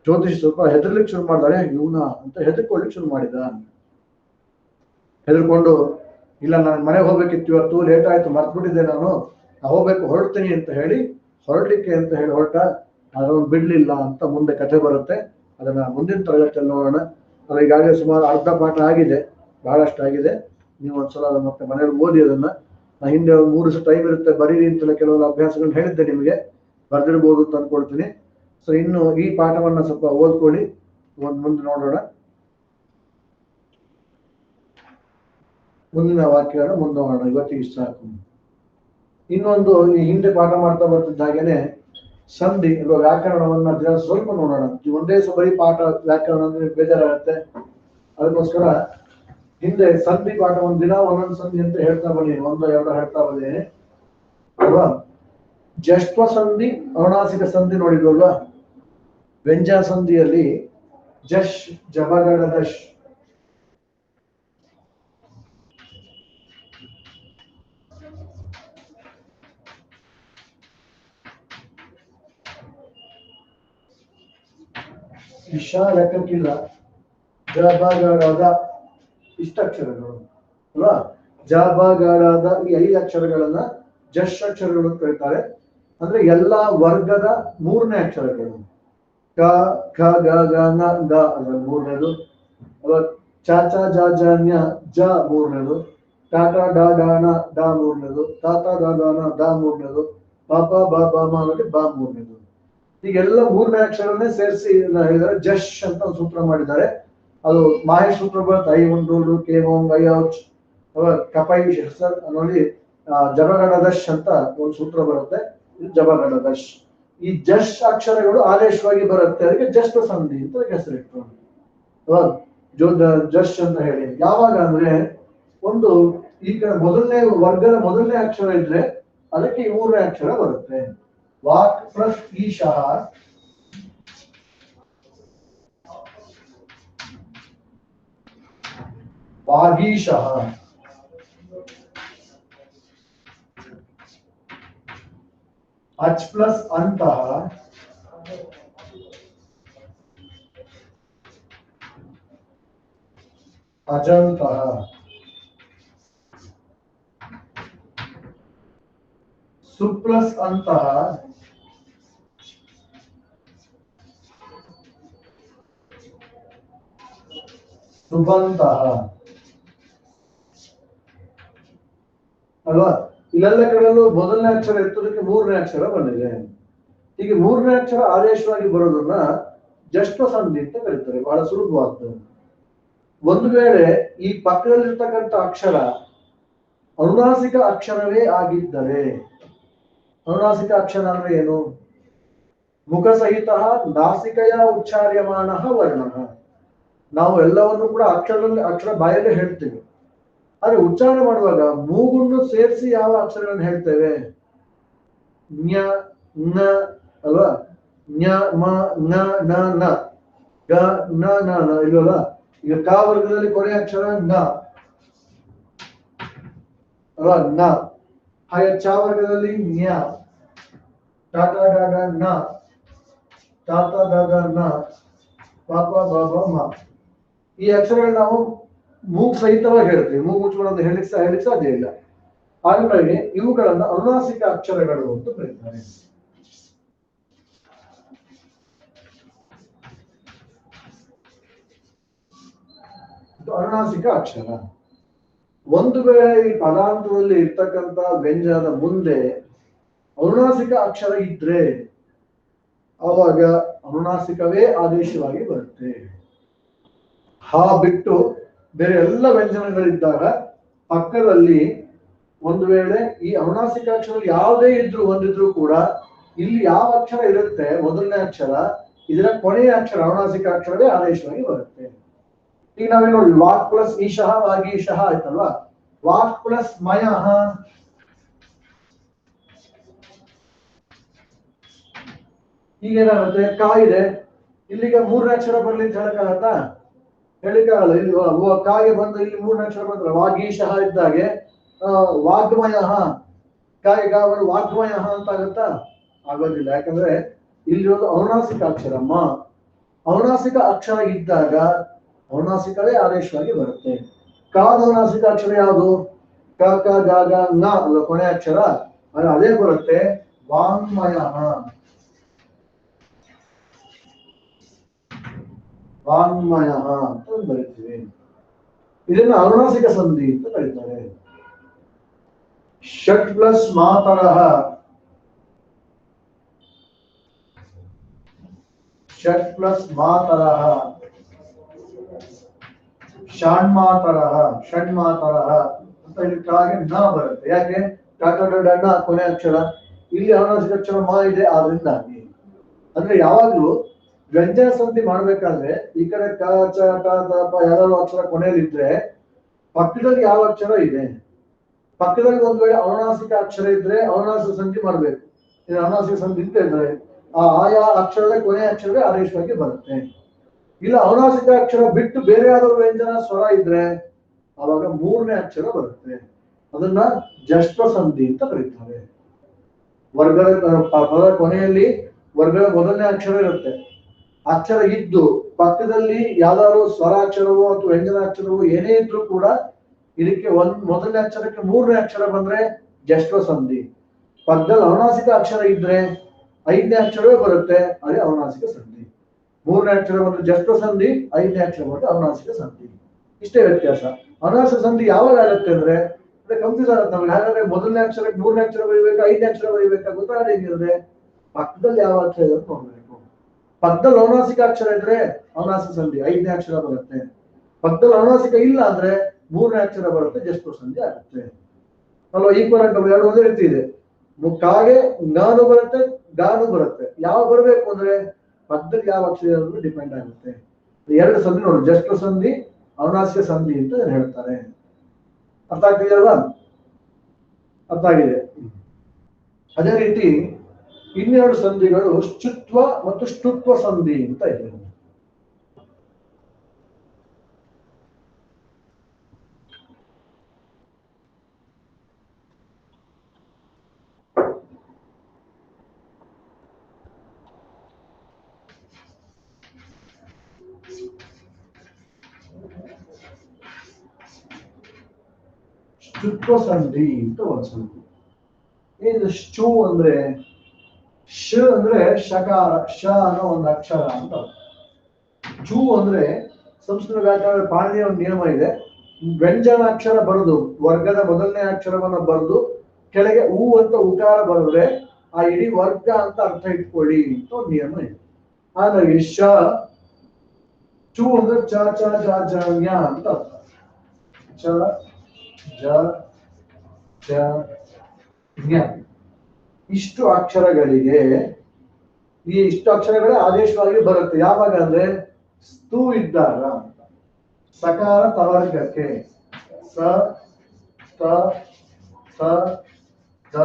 ಜ್ಯೋತಿಷಿ ಸ್ವಲ್ಪ ಹೆದರ್ಲಿಕ್ಕೆ ಶುರು ಮಾಡಿದಾರೆ, ಇವನ ಅಂತ ಹೆದರ್ಕೊಳ್ಳಿಕ್ಕೆ ಶುರು ಮಾಡಿದ. ಹೆದರ್ಕೊಂಡು, ಇಲ್ಲ ನಾನು ಮನೆಗೆ ಹೋಗ್ಬೇಕಿತ್ತು, ಇವತ್ತು ಲೇಟ್ ಆಯ್ತು, ಮರ್ತ್ಬಿಟ್ಟಿದ್ದೆ, ನಾನು ಹೋಗ್ಬೇಕು, ಹೊರಡ್ತೀನಿ ಅಂತ ಹೇಳಿ ಹೊರಡ್ಲಿಕ್ಕೆ ಅಂತ ಹೇಳಿ ಹೊರಟ. ಅದನ್ನು ಬಿಡ್ಲಿಲ್ಲ ಅಂತ ಮುಂದೆ ಕಥೆ ಬರುತ್ತೆ, ಅದನ್ನ ಮುಂದಿನ ತರಗತಿಯಲ್ಲಿ ನೋಡೋಣ. ಅದು ಈಗಾಗಲೇ ಸುಮಾರು ಅರ್ಧ ಪಾಠ ಆಗಿದೆ, ಬಹಳಷ್ಟು ಆಗಿದೆ. ನೀವು ಒಂದ್ಸಲ ಮತ್ತೆ ಮನೇಲಿ ಓದಿ ಅದನ್ನ. ನಾ ಹಿಂದೆ 3 ದಿವಸ ಟೈಮ್ ಇರುತ್ತೆ ಬರೀರಿ ಅಂತೆಲ್ಲ ಕೆಲವು ಅಭ್ಯಾಸಗಳನ್ನ ಹೇಳಿದ್ದೆ ನಿಮಗೆ, ಬರ್ದಿರ್ಬೋದು ಅಂತ ಅನ್ಕೊಳ್ತೀನಿ. ಸೊ ಇನ್ನು ಈ ಪಾಠವನ್ನ ಸ್ವಲ್ಪ ಓದ್ಕೊಳ್ಳಿ, ಮುಂದೆ ನೋಡೋಣ. ಮುಂದಿನ ವಾಕ್ಯವನ್ನು ಮುಂದೋಗೋಣ. ಇವತ್ತಿಗೆ ಇಷ್ಟ ಸಾಕು. ಇನ್ನೊಂದು, ಈ ಹಿಂದೆ ಪಾಠ ಮಾಡ್ತಾ ಬರ್ತಿದ್ದ ಹಾಗೇನೆ ಸಂಧಿ ಅಥವಾ ವ್ಯಾಕರಣವನ್ನ ಸ್ವಲ್ಪ ನೋಡೋಣ. ಒಂದೇ ಬರೀ ಪಾಠ ವ್ಯಾಕರಣ ಅಂದ್ರೆ ಬೇಜಾರಾಗತ್ತೆ. ಅದಕ್ಕೋಸ್ಕರ ಹಿಂದೆ ಸಂಧಿ ಪಾಠ ದಿನ ಒಂದೊಂದು ಸಂಧಿ ಅಂತ ಹೇಳ್ತಾ ಬನ್ನಿ, 1-2 ಹೇಳ್ತಾ ಬಂದೇನೆ ಅಲ್ವಾ. ಜಷ್ಟ್ವ ಸಂಧಿ, ಅನುನಾಸಿಕ ಸಂಧಿ ನೋಡಿದ್ವಲ್ವಾ. ವ್ಯಂಜನ ಸಂಧಿಯಲ್ಲಿ ಜಶ್ ಜಬಗಡ ದಶ್, ಇಶಾ ಲೆಕ್ಕಕ್ಕಿಲ್ಲ, ಜಬಗಡದ ಇಷ್ಟಕ್ಷರಗಳು ಅಲ್ವಾ. ಜಬಗಡದ ಈ 5 ಅಕ್ಷರಗಳನ್ನ ಜಶ್ ಅಕ್ಷರಗಳು ಅಂತ ಕರೀತಾರೆ. ಅಂದ್ರೆ ಎಲ್ಲಾ ವರ್ಗದ 3ನೇ ಅಕ್ಷರಗಳು. ಕ ಖ ಗ ಗ ನ ಗ ಅದ್ರ 3ನೇದು, ಅಲ್ವಾ. ಚ ಚ ಜ ಜ ನ್ಯ ಜ 3ನೇದು, ಟ ಟ ಡ ಡ ಣ ಡ 3ನೇದು, ತ ತ ದ ದ ನ ದ 3ನೇದು, ಪ ಪ ಬ ಬ ಮ ಅನ್ನೋದು ಬ 3ನೇದು. ಈಗೆಲ್ಲ 3ನೇ ಅಕ್ಷರನೇ ಸೇರಿಸಿ ಹೇಳಿದ್ದಾರೆ, ಜಶ್ ಅಂತ ಒಂದು ಸೂತ್ರ ಮಾಡಿದ್ದಾರೆ. ಅದು ಮಾಹೇಶ್ ಸೂತ್ರ ಬರುತ್ತೆ, ಐ ಒಂದು ಕೆ ಓಂ ಐ ಔಚ್ ಕಪೈ ಶಸ್ಸರ್ ಅನ್ನೋಲ್ಲಿ ಜಬಗಡದಶ್ ಅಂತ ಒಂದು ಸೂತ್ರ ಬರುತ್ತೆ. ಇದು ಜಬಗಡದಶ್. ಈ ಜಶ್ ಅಕ್ಷರಗಳು ಆದೇಶವಾಗಿ ಬರುತ್ತೆ, ಅದಕ್ಕೆ ಜಸ್ಟ್ ಸಂಧಿ ಅಂತ ಹೆಸರಿಟ್ಟು ಜಶ್ ಅಂತ ಹೇಳಿ. ಯಾವಾಗ ಅಂದ್ರೆ ಒಂದು ಈ ಕಡೆ ಮೊದಲನೇ ವರ್ಗದ ಮೊದಲನೇ ಅಕ್ಷರ ಇದ್ರೆ ಅದಕ್ಕೆ ಈ 3ನೇ ಅಕ್ಷರ ಬರುತ್ತೆ. ವಾಕ್ ಪ್ಲಸ್ ಈಶಃ, ವಾಗೀಶಃ, ಅಚ್ ಪ್ಲಸ್ ಅಂತಃ, ಅಜಂತಃ, ಸು ಪ್ಲಸ್ ಅಂತಃ, ಸುಬಂತಃ ಅಲ್ವಾ. ಇಲ್ಲೆಲ್ಲ ಕಡೆಯಲ್ಲೂ ಮೊದಲನೇ ಅಕ್ಷರ ಎತ್ತೋದಕ್ಕೆ 3ನೇ ಅಕ್ಷರ ಬಂದಿದೆ. ಹೀಗೆ 3ನೇ ಅಕ್ಷರ ಆದೇಶವಾಗಿ ಬರೋದನ್ನ ಜಷ್ಟ್ವ ಸಂಧಿ ಅಂತ ಕರೀತಾರೆ. ಬಹಳ ಸುಲಭವಾಗ್ತದೆ. ಒಂದು ವೇಳೆ ಈ ಪಕ್ಕದಲ್ಲಿರ್ತಕ್ಕಂಥ ಅಕ್ಷರ ಅನುನಾಸಿಕ ಅಕ್ಷರವೇ ಆಗಿದ್ದರೆ, ಅನುನಾಸಿಕ ಅಕ್ಷರ ಅಂದ್ರೆ ಏನು? ಮುಖ ಸಹಿತ ನಾಸಿಕೆಯ ಉಚ್ಚಾರ್ಯಮಾನ ವರ್ಣ. ನಾವು ಎಲ್ಲವನ್ನು ಕೂಡ ಅಕ್ಷರ ಬಾಯಲ್ಲಿ ಹೇಳ್ತೀವಿ, ಆದ್ರೆ ಉಚ್ಚಾರಣೆ ಮಾಡುವಾಗ ಮೂಗನ್ನು ಸೇರಿಸಿ ಯಾವ ಅಕ್ಷರಗಳನ್ನು ಹೇಳ್ತೇವೆ? ಜ್ಞ, ನ ಅಲ್ವಾ? ಜ್ಞ, ಮ, ನ, ನ, ನ, ಗ, ನ, ನ, ನ ಇಲ್ವಲ್ಲ? ಈಗ ಕ ವರ್ಗದಲ್ಲಿ ಕೊನೆಯ ಅಕ್ಷರ ನ ಅಲ್ವಾ? ನ. ಹಾಗೆ ಚ ವರ್ಗದಲ್ಲಿ ಜ್ಞ, ಟಾಟ ಡಾಗ ನ, ತಾತ ದಾಗ ನ, ಪಾಪ ಬಾಬ ಮ. ಈ ಅಕ್ಷರಗಳು ನಾವು ಮೂಗ್ ಸಹಿತವಾಗಿ ಹೇಳ್ತೀವಿ, ಮೂಗು ಮುಚ್ಚಿಕೊಂಡು ಹೇಳಿಕ್ ಸಾಧ್ಯ ಇಲ್ಲ. ಹಾಗಾಗಿ ಇವುಗಳನ್ನ ಅನುನಾಸಿಕ ಅಕ್ಷರಗಳು ಅಂತ ಕರೀತಾರೆ. ಅನುನಾಸಿಕ ಅಕ್ಷರ. ಒಂದು ವೇಳೆ ಈ ಪದಾರ್ಥದಲ್ಲಿ ಇರ್ತಕ್ಕಂಥ ವ್ಯಂಜನದ ಮುಂದೆ ಅನುನಾಸಿಕ ಅಕ್ಷರ ಇದ್ರೆ ಆವಾಗ ಅನುನಾಸಿಕವೇ ಆದೇಶವಾಗಿ ಬರುತ್ತೆ. ಹಾ ಬಿಟ್ಟು ಬೇರೆ ಎಲ್ಲ ವ್ಯಂಜನಗಳಿದ್ದಾಗ ಪಕ್ಕದಲ್ಲಿ ಒಂದು ವೇಳೆ ಈ ಅನುನಾಸಿಕ ಅಕ್ಷರ ಯಾವುದೇ ಒಂದಿದ್ರು ಕೂಡ ಇಲ್ಲಿ ಯಾವ ಅಕ್ಷರ ಇರುತ್ತೆ ಮೊದಲನೇ ಅಕ್ಷರ, ಇದರ ಕೊನೆಯ ಅಕ್ಷರ ಅನುನಾಸಿಕ ಅಕ್ಷರವೇ ಆದೇಶವಾಗಿ ಬರುತ್ತೆ. ಈಗ ನಾವೇ ನೋಡಿ, ವಾಕ್ ಪ್ಲಸ್ ಈಶಃ ವಾಗೀಶಃ ಆಯ್ತಲ್ವಾ? ವಾಕ್ ಪ್ಲಸ್ ಮಯಃ, ಈಗೇನಾಗುತ್ತೆ? ಕಾ ಇದೆ, ಇಲ್ಲಿಗೆ ಮೂರನೇ ಅಕ್ಷರ ಬರ್ಲಿ ಅಂತ ಹೇಳಕ್ಕಾಗತ್ತಾ? ಹೇಳಿಕ್ಕಾಗಲ್ಲ. ಇಲ್ಲಿ ಕಾಗೆ ಬಂದು ಇಲ್ಲಿ ಮೂರನೇ ಅಕ್ಷರ ಬಂದ್ರೆ ವಾಗೀಶಃ ಇದ್ದಾಗೆ ವಾಗ್ಮಯ, ಕಾಗೆ ಗಾ ಬಂದು ವಾಗ್ಮಯ ಅಂತ ಆಗುತ್ತಾ? ಆಗೋದಿಲ್ಲ. ಯಾಕಂದ್ರೆ ಇಲ್ಲಿ ಒಂದು ಅನುನಾಸಿಕ ಅಕ್ಷರ ಮ, ಅನುನಾಸಿಕ ಅಕ್ಷರ ಇದ್ದಾಗ ಅನುನಾಸಿಕವೇ ಆದೇಶವಾಗಿ ಬರುತ್ತೆ. ಕಾದ ಅನುನಾಸಿಕ ಅಕ್ಷರ ಯಾವುದು? ಕ ಕ ಗ ಗ ನ ಅಲ್ಲ ಕೊನೆ ಅಕ್ಷರ, ಅದೇ ಬರುತ್ತೆ ವಾಂಗ್ಮಯ. ವಾಂಗ್ಮಯ ಅಂತ ಬರೀತೀವಿ. ಇದನ್ನ ಅನುನಾಸಿಕ ಸಂಧಿ ಅಂತ ಕರೀತಾರೆ. ಷಟ್ ಪ್ಲಸ್ ಮಾತರಃ, ಷಟ್ ಪ್ಲಸ್ ಮಾತರಃ, ಷಣ್ಮಾತರಃ, ಷಣ್ಮಾತರಃ ಅಂತ ಇಲ್ಲಿ ಕೆಳಗೆ ನ ಬರುತ್ತೆ. ಯಾಕೆ? ನ ಕೊನೆ ಅಕ್ಷರ, ಇಲ್ಲಿ ಅನುನಾಸಿಕ ಅಕ್ಷರ ಮ ಇದೆ, ಆದ್ರಿಂದಾಗಿ. ಅಂದ್ರೆ ಯಾವಾಗ್ಲೂ ವ್ಯಂಜನ ಸಂಧಿ ಮಾಡ್ಬೇಕಾದ್ರೆ ಈ ಕಡೆ ಕ ಚ ಟ ತ ಪ ಯಾವ್ದಾದ್ರು ಅಕ್ಷರ ಕೊನೆಯಲ್ಲಿ ಇದ್ರೆ ಪಕ್ಕದಲ್ಲಿ ಯಾವ ಅಕ್ಷರ ಇದೆ, ಪಕ್ಕದಲ್ಲಿ ಒಂದ್ ವೇಳೆ ಅನುನಾಸಿಕ ಅಕ್ಷರ ಇದ್ರೆ ಅನುನಾಸಿಕ ಸಂಧಿ ಮಾಡ್ಬೇಕು. ಇದು ಅನುನಾಸಿಕ ಸಂಧಿ ಅಂತ ಇದ್ರೆ ಆಯಾ ಅಕ್ಷರದ ಕೊನೆಯ ಅಕ್ಷರವೇ ಆದೇಶವಾಗಿ ಬರುತ್ತೆ. ಇಲ್ಲ ಅನುನಾಸಿಕ ಅಕ್ಷರ ಬಿಟ್ಟು ಬೇರೆ ಯಾವ್ದಾದ್ರು ವ್ಯಂಜನ ಸ್ವರ ಇದ್ರೆ ಅವಾಗ ಮೂರನೇ ಅಕ್ಷರ ಬರುತ್ತೆ. ಅದನ್ನ ಜಷ್ಟ ಸಂಧಿ ಅಂತ ಕರೀತಾರೆ. ವರ್ಗದ ಪದದ ಕೊನೆಯಲ್ಲಿ ವರ್ಗದ ಮೊದಲನೇ ಅಕ್ಷರ ಇರುತ್ತೆ. ಅಕ್ಷರ ಇದ್ದು ಪಕ್ಕದಲ್ಲಿ ಯಾವ್ದಾದ್ರು ಸ್ವರಾಕ್ಷರವೋ ಅಥವಾ ವ್ಯಂಜನಾಕ್ಷರವೋ ಏನೇ ಇದ್ರೂ ಕೂಡ ಇದಕ್ಕೆ ಮೊದಲನೇ ಅಕ್ಷರಕ್ಕೆ ಮೂರನೇ ಅಕ್ಷರ ಬಂದ್ರೆ ಜಷ್ಟ ಸಂಧಿ. ಪಕ್ಕದಲ್ಲಿ ಅನುನಾಸಿಕ ಅಕ್ಷರ ಇದ್ರೆ ಐದನೇ ಅಕ್ಷರವೇ ಬರುತ್ತೆ, ಅದೇ ಅನುನಾಸಿಕ ಸಂಧಿ. ಮೂರನೇ ಅಕ್ಷರ ಬಂದ್ರೆ ಜಷ್ಟ ಸಂಧಿ, ಐದನೇ ಅಕ್ಷರ ಬಂದ್ರೆ ಅನುನಾಸಿಕ ಸಂಧಿ. ಇಷ್ಟೇ ವ್ಯತ್ಯಾಸ. ಅನುನಾಸಿಕ ಸಂಧಿ ಯಾವಾಗ ಆಗುತ್ತೆ ಅಂದ್ರೆ ಕನ್ಫ್ಯೂಸ್ ಆಗುತ್ತೆ ನಮ್ಗೆ. ಹಾಗಾದ್ರೆ ಮೊದಲನೇ ಅಕ್ಷರಕ್ಕೆ ಮೂರನೇ ಅಕ್ಷರ ಬರೀಬೇಕಾ ಐದನೇ ಅಕ್ಷರ ಬರೀಬೇಕಾ ಗೊತ್ತಾಗದೆ ಹೆಂಗಿದ್ರೆ ಪಕ್ಕದಲ್ಲಿ ಯಾವ ಅಕ್ಷರ ಇರುತ್ತೆ ನೋಡ್ಬೇಕು. ಪಕ್ಕದಲ್ಲಿ ಅನುನಾಸಿಕ ಅಕ್ಷರ ಇದ್ರೆ ಅನುನಾಸಿಕ ಸಂಧಿ ಐದನೇ ಅಕ್ಷರ ಬರುತ್ತೆ. ಪಕ್ಕದಲ್ಲಿ ಅನುನಾಸಿಕ ಇಲ್ಲ ಅಂದ್ರೆ ಮೂರನೇ ಅಕ್ಷರ ಬರುತ್ತೆ, ಜಸ್ಟ್ ಸಂಧಿ ಆಗುತ್ತೆ ಅಲ್ವಾ? ಈಕ್ವಲೆಂಟ್ ಎರಡು ಒಂದೇ ರೀತಿ ಇದೆ. ಕಾಗೆ ಗಾನು ಬರುತ್ತೆ, ಗಾನು ಬರುತ್ತೆ. ಯಾವ ಬರಬೇಕು ಅಂದ್ರೆ ಪಕ್ಕದಲ್ಲಿ ಯಾವ ಅಕ್ಷರ ಡಿಪೆಂಡ್ ಆಗುತ್ತೆ. ಎರಡು ಸಂಧಿ ನೋಡಿ, ಜಸ್ಟ್ ಸಂಧಿ ಅನುನಾಸಿಕ ಸಂಧಿ ಅಂತ ಹೇಳ್ತಾರೆ. ಅರ್ಥ ಆಗ್ತಿದೆಯಲ್ವಾ? ಅರ್ಥ ಆಗಿದೆ. ಅದೇ ರೀತಿ ಇನ್ನೆರಡು ಸಂಧಿಗಳು ಶುತ್ವ ಮತ್ತು ಷ್ಟುತ್ವ ಸಂಧಿ ಅಂತ ಇದೆ. ಷ್ಟುತ್ವ ಸಂಧಿ ಅಂತ ಒಂದು ಸಂಧಿ. ಏನು ಶು ಅಂದ್ರೆ ಶ ಅಂದ್ರೆ ಶಕಾರ, ಶ ಅನ್ನೋ ಒಂದು ಅಕ್ಷರ ಅಂತ. ಚೂ ಅಂದ್ರೆ ಸಂಸ್ಕೃತ ವ್ಯಾಕರಣ ಪಾಣಿನಿಯ ಒಂದು ನಿಯಮ ಇದೆ. ವ್ಯಂಜನಾಕ್ಷರ ಬರೆದು ವರ್ಗದ ಮೊದಲನೇ ಅಕ್ಷರವನ್ನ ಬರೆದು ಕೆಳಗೆ ಹೂ ಅಂತ ಉಕಾರ ಬರೆದ್ರೆ ಆ ಇಡೀ ವರ್ಗ ಅಂತ ಅರ್ಥ ಇಟ್ಕೊಳ್ಳಿ ಅಂತ ಒಂದು ನಿಯಮ ಇದೆ. ಹಾಗಾಗಿ ಶ ಚು ಅಂದ್ರೆ ಚ ಚ ಜ ಜ ಜ್ಞ ಅಂತ ಅರ್ಥ. ಚ ಜ ಜ ಜ್ಞ ಇಷ್ಟು ಅಕ್ಷರಗಳಿಗೆ ಈ ಇಷ್ಟು ಅಕ್ಷರಗಳೇ ಆದೇಶವಾಗಿ ಬರುತ್ತೆ. ಯಾವಾಗ ಅಂದ್ರೆ ಸ್ತೂ ಇದ್ದಾಗ ಸಕಾರ ತವರ್ಗಕ್ಕೆ ಸ ತ ಸ ದ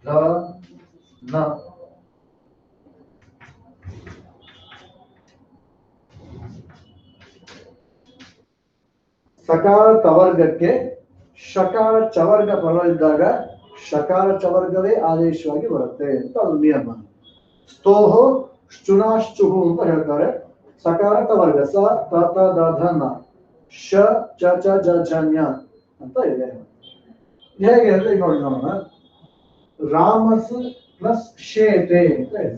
ಧ ನ ಸಕಾರ ತವರ್ಗಕ್ಕೆ ಶಕಾರ ಚವರ್ಗ ಬರಲಿದ್ದಾಗ ಶಕಾರ ಚವರ್ಗವೇ ಆದೇಶವಾಗಿ ಬರುತ್ತೆ ಅಂತ ಅದು ನಿಯಮ. ಸ್ತೋಹೋ ಶುನಾಶ್ಚುಹು ಅಂತ ಹೇಳ್ತಾರೆ. ಸಕಾರ ತವರ್ಗ ಸ ತ ತ ದ ಧ ನ ಶ ಚ ಚ ಜ ಝ ಞ ಅಂತ ಇದೆ. ಹೇಗೆ ಅಂದ್ರೆ ಈಗ ನೋಡಿ ನೋಡೋಣ. ರಾಮಸ್ ಪ್ಲಸ್ ಶೇತೆ ಅಂತ ಇದೆ.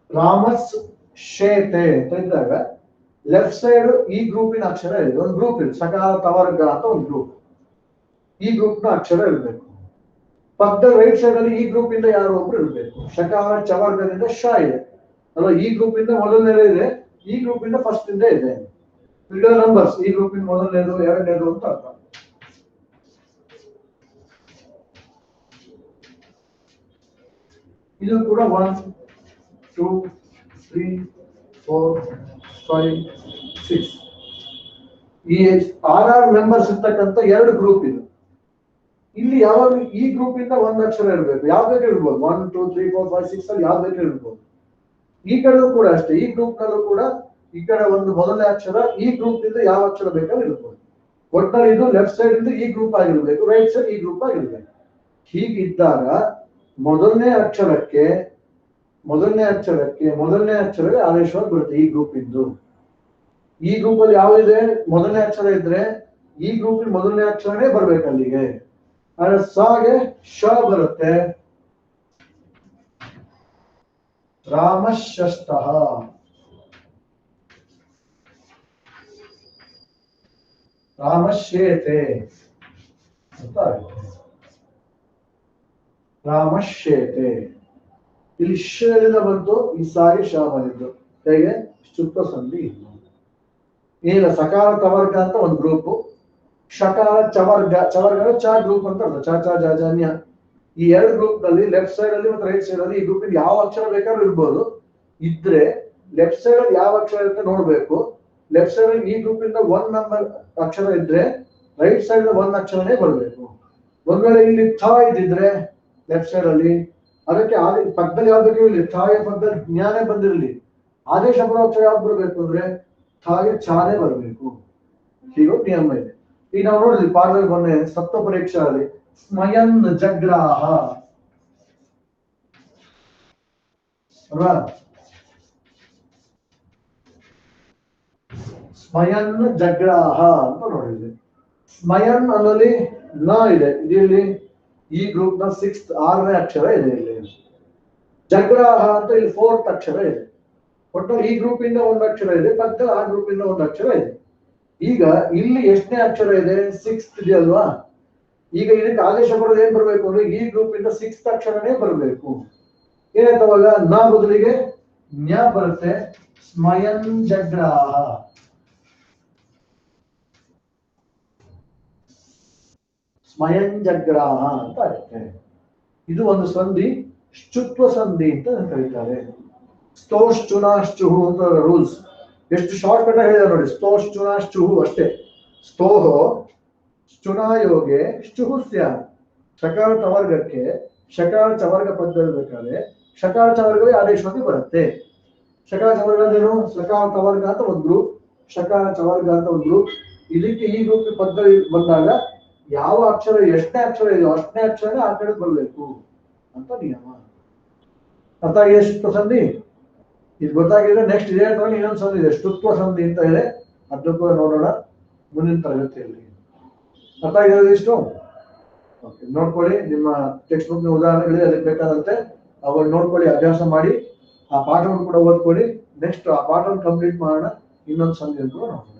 ರಾಮಸ್ ಶೇತೆ ಅಂತ ಇದ್ದಾಗ ಲೆಫ್ಟ್ ಸೈಡ್ ಈ ಗ್ರೂಪಿನ ಅಕ್ಷರ ಇದೆ. ಒಂದು ಗ್ರೂಪ್ ಇದೆ ಸಕಾರ ತವರ್ಗ ಅಂತ ಒಂದು ಗ್ರೂಪ್. ಈ ಗ್ರೂಪ್ ನ ಅಕ್ಷರ ಇರಬೇಕು. ಪಕ್ಕದ ರೈಟ್ ಸೈಡ್ ಅಲ್ಲಿ ಈ ಗ್ರೂಪ್ ಇಂದ ಯಾರೋ ಒಬ್ರು ಇರಬೇಕು. ಶಕಾರ ಚವರ್ಗದಿಂದ ಶ ಇದೆ ಅಲ್ಲ. ಈ ಗ್ರೂಪ್ ಇಂದ ಮೊದಲನೇದೇ ಇದೆ, ಈ ಗ್ರೂಪ್ ಇಂದ ಫಸ್ಟ್ ಇಂದ ಇದೆ. ಇದರ ನಂಬರ್ಸ್ ಈ ಗ್ರೂಪ್ ಇಂದ ಮೊದಲನೇದು ಎರಡನೇದು ಅಂತ ಅರ್ಥ. ಇದು ಕೂಡ 1 2 3 4 5 6 ಈ ಆರ್ ಮೆಂಬರ್ಸ್ ಇರ್ತಕ್ಕಂಥ ಎರಡು ಗ್ರೂಪ್ ಇದು. ಇಲ್ಲಿ ಯಾವಾಗ ಈ ಗ್ರೂಪ್ ಇಂದ ಒಂದು ಅಕ್ಷರ ಇರಬೇಕು. ಯಾವ್ದು ಇರ್ಬೋದು 1 2 3 4 5 6 ಅಲ್ಲಿ ಯಾವ್ದು ಇರ್ಬೋದು. ಈ ಕಡೆಗೂ ಕೂಡ ಅಷ್ಟೇ. ಈ ಗ್ರೂಪ್ ನಲ್ಲೂ ಕೂಡ ಈ ಕಡೆ ಒಂದು ಮೊದಲನೇ ಅಕ್ಷರ ಈ ಗ್ರೂಪ್ ಇಂದ ಯಾವ ಅಕ್ಷರ ಬೇಕಾದ್ರೂ ಇರ್ಬೋದು. ಒಟ್ಟಲ್ಲಿ ಇದು ಲೆಫ್ಟ್ ಸೈಡ್ ಇಂದ ಈ ಗ್ರೂಪ್ ಆಗಿರ್ಬೇಕು, ರೈಟ್ ಸೈಡ್ ಈ ಗ್ರೂಪ್ ಆಗಿರ್ಬೇಕು. ಹೀಗಿದ್ದಾಗ ಮೊದಲನೇ ಅಕ್ಷರವೇ ಆದೇಶವಾಗಿ ಬರುತ್ತೆ ಈ ಗ್ರೂಪ್ ಇದ್ದು. ಈ ಗ್ರೂಪ್ ಅಲ್ಲಿ ಯಾವ್ದಿದೆ ಮೊದಲನೇ ಅಕ್ಷರ ಇದ್ರೆ ಈ ಗ್ರೂಪ್ ಮೊದಲನೇ ಅಕ್ಷರನೇ ಬರ್ಬೇಕು ಅಲ್ಲಿಗೆ. ಆದ್ರೆ ಸಾಗೆ ಶ ಬರುತ್ತೆ. ರಾಮಶ್ರೇಷ್ಠಃ ರಾಮಶ್ಯೇತೆ ಅಂತ ಆಗುತ್ತೆ. ರಾಮಶ್ಯೇತೆ ಇಲ್ಲಿ ಶದಿಂದ ಬಂತು, ಈ ಸಾರಿ ಶ ಬಂದಿದ್ದು. ಹೇಗೆ ಚುಪ್ಪ ಸಂಧಿ ಇಲ್ಲ. ಈಗ ಸಕಾರ ತವರ್ಗ ಅಂತ ಒಂದು ಗ್ರೂಪ್, ಶಕಾರ ಚವರ್ಗ ಚ ಗ್ರೂಪ್ ಅಂತ ಚ ಚ ಜ ಜ ಞ ಈ ಎರಡು ಗ್ರೂಪ್ ನಲ್ಲಿ ಲೆಫ್ಟ್ ಸೈಡ್ ಅಲ್ಲಿ ಮತ್ತು ರೈಟ್ ಸೈಡ್ ಅಲ್ಲಿ ಈ ಗ್ರೂಪ್ ಯಾವ ಅಕ್ಷರ ಬೇಕಾದ್ರೂ ಇರ್ಬೋದು. ಇದ್ರೆ ಲೆಫ್ಟ್ ಸೈಡ್ ಅಲ್ಲಿ ಯಾವ ಅಕ್ಷರ ಇರುತ್ತೆ ನೋಡ್ಬೇಕು. ಲೆಫ್ಟ್ ಸೈಡ್ ಅಲ್ಲಿ ಈ ಗ್ರೂಪ್ ಇಂದ 1 ನಂಬರ್ ಅಕ್ಷರ ಇದ್ರೆ ರೈಟ್ ಸೈಡ್ ಒಂದು ಅಕ್ಷರನೇ ಬರ್ಬೇಕು. ಒಂದ್ ವೇಳೆ ಇಲ್ಲಿ ಥ ಇದ್ದಿದ್ರೆ ಲೆಫ್ಟ್ ಸೈಡ್ ಅಲ್ಲಿ ಅದಕ್ಕೆ ಪಕ್ಕದಲ್ಲಿ ಯಾವ್ದಕ್ಕೆ ಇಲ್ಲಿ ಥಾಗೆ ಪಕ್ಕದಲ್ಲಿ ಜ್ಞಾನೇ ಬಂದಿರಲಿ, ಆದೇಶ ಬರೋ ಅಕ್ಷರ ಯಾವ್ದು ಬರ್ಬೇಕು ಅಂದ್ರೆ ಥಾಗೆ ಛಾನೆ ಬರ್ಬೇಕು. ಹೀಗೊಂದು ನಿಯಮ ಇದೆ. ಈಗ ನಾವು ನೋಡಿದ್ವಿ ಪಾಠದಲ್ಲಿ ಮೊನ್ನೆ ಸಪ್ತ ಪರೀಕ್ಷಾ ಅಲ್ಲಿ ಸ್ಮಯನ್ ಜಗ್ರಾಹ ಅಲ್ವಾ. ಸ್ಮಯನ್ ಜಗ್ರಾಹ ಅಂತ ನೋಡಿದ್ವಿ. ಸ್ಮಯನ್ ಅನ್ನಲ್ಲಿ ನ ಇದೆ, ಇಲ್ಲಿ ಈ ಗ್ರೂಪ್ ನ 6ನೇ ಅಕ್ಷರ ಇದೆ. ಇಲ್ಲಿ ಜಗ್ರಾಹ ಅಂತ ಇಲ್ಲಿ 4th ಅಕ್ಷರ ಇದೆ. ಒಟ್ಟು ಈ ಗ್ರೂಪ್ ಇಂದ ಒಂದು ಅಕ್ಷರ ಇದೆ, ಪಕ್ಕದಲ್ಲಿ ಆ ಗ್ರೂಪ್ ಇಂದ ಒಂದು ಅಕ್ಷರ ಇದೆ. ಈಗ ಇಲ್ಲಿ ಎಷ್ಟನೇ ಅಕ್ಷರ ಇದೆ 6th ಇದೆ ಅಲ್ವಾ. ಈಗ ಇದಕ್ಕೆ ಆದೇಶ ಬರೋದು ಏನ್ ಬರ್ಬೇಕು ಅಂದ್ರೆ ಈ ಗ್ರೂಪ್ ಇಂದ 6th ಅಕ್ಷರನೇ ಬರ್ಬೇಕು. ಏನಾಯ್ತು ಅವಾಗ ನ ಬದಲಿಗೆ ಜ್ಞ ಬರುತ್ತೆ. ಸ್ಮಯನ್ ಜಗ್ರಾಹ ಸ್ಮಯನ್ ಜಗ್ರಾಹ ಅಂತ ಆಗುತ್ತೆ. ಇದು ಒಂದು ಸಂಧಿ, ಶುತ್ವ ಸಂಧಿ ಅಂತ ಕರೀತಾರೆ. ಸ್ತೋಶ್ಚುನಾಶ್ಚುಹು ಅಂತ ರೂಲ್ಸ್ ಎಷ್ಟು ಶಾರ್ಟ್ ಕಟ್ ಹೇಳಿದ ನೋಡಿ. ಸ್ತೋಶ್ಚುನಾಶ್ಚುಹು ಅಷ್ಟೇ. ಸ್ತೋಹೋ ಚುನಾಯೋಗೆ ಶುಹು ಸ್ಯಾತ್. ಶಕಾರ ತವರ್ಗಕ್ಕೆ ಶಕಾರ ಚವರ್ಗ ಪದ್ಧತಿ ಬೇಕಾದ್ರೆ ಶಕಾರ ಚವರ್ಗವೇ ಆದೇಶವಾಗಿ ಬರುತ್ತೆ. ಶಕಾರ ಚವರ್ಗ ಏನು? ಶಕಾರ ತವರ್ಗ ಅಂತ ಒಂದು ಗ್ರೂಪ್, ಶಕಾರ ಚವರ್ಗ ಅಂತ ಒಂದು ಗ್ರೂಪ್. ಇದಕ್ಕೆ ಈ ಗ್ರೂಪ್ ಪದ್ಧತಿ ಬಂದಾಗ ಯಾವ ಅಕ್ಷರ ಎಷ್ಟನೇ ಅಕ್ಷರ ಇದೆಯೋ ಅಷ್ಟನೇ ಅಕ್ಷರನೇ ಆ ಕಡೆ ಬರ್ಬೇಕು ಅಂತ ನಿಯಮ. ಅರ್ಥ ಆಗಿದೆ ಶುತ್ವ ಸಂಧಿ? ಇದು ಗೊತ್ತಾಗಿದ್ರೆ ನೆಕ್ಸ್ಟ್ ಇದೇ ತಗೊಂಡು ಇನ್ನೊಂದು ಸಂಧಿ ಇದೆ ಶುತ್ವ ಸಂಧಿ ಅಂತ ಇದೆ. ಅದನ್ನು ಕೂಡ ನೋಡೋಣ ಮುಂದಿನ ತರಗತಿಯಲ್ಲಿ. ಅರ್ಥ ಆಗಿದೆ ಇಷ್ಟು? ಓಕೆ, ನೋಡ್ಕೊಳ್ಳಿ. ನಿಮ್ಮ ಟೆಕ್ಸ್ಟ್ ಬುಕ್ ಉದಾಹರಣೆಗಳಿದೆ, ಅದಕ್ಕೆ ಬೇಕಾದಂತೆ ಅವಾಗ ನೋಡ್ಕೊಳ್ಳಿ, ಅಭ್ಯಾಸ ಮಾಡಿ. ಆ ಪಾಠವನ್ನು ಕೂಡ ಓದ್ಕೊಳ್ಳಿ. ನೆಕ್ಸ್ಟ್ ಆ ಪಾಠವನ್ನು ಕಂಪ್ಲೀಟ್ ಮಾಡೋಣ. ಇನ್ನೊಂದು ಸಂಧಿ ಕೂಡ ನೋಡೋಣ.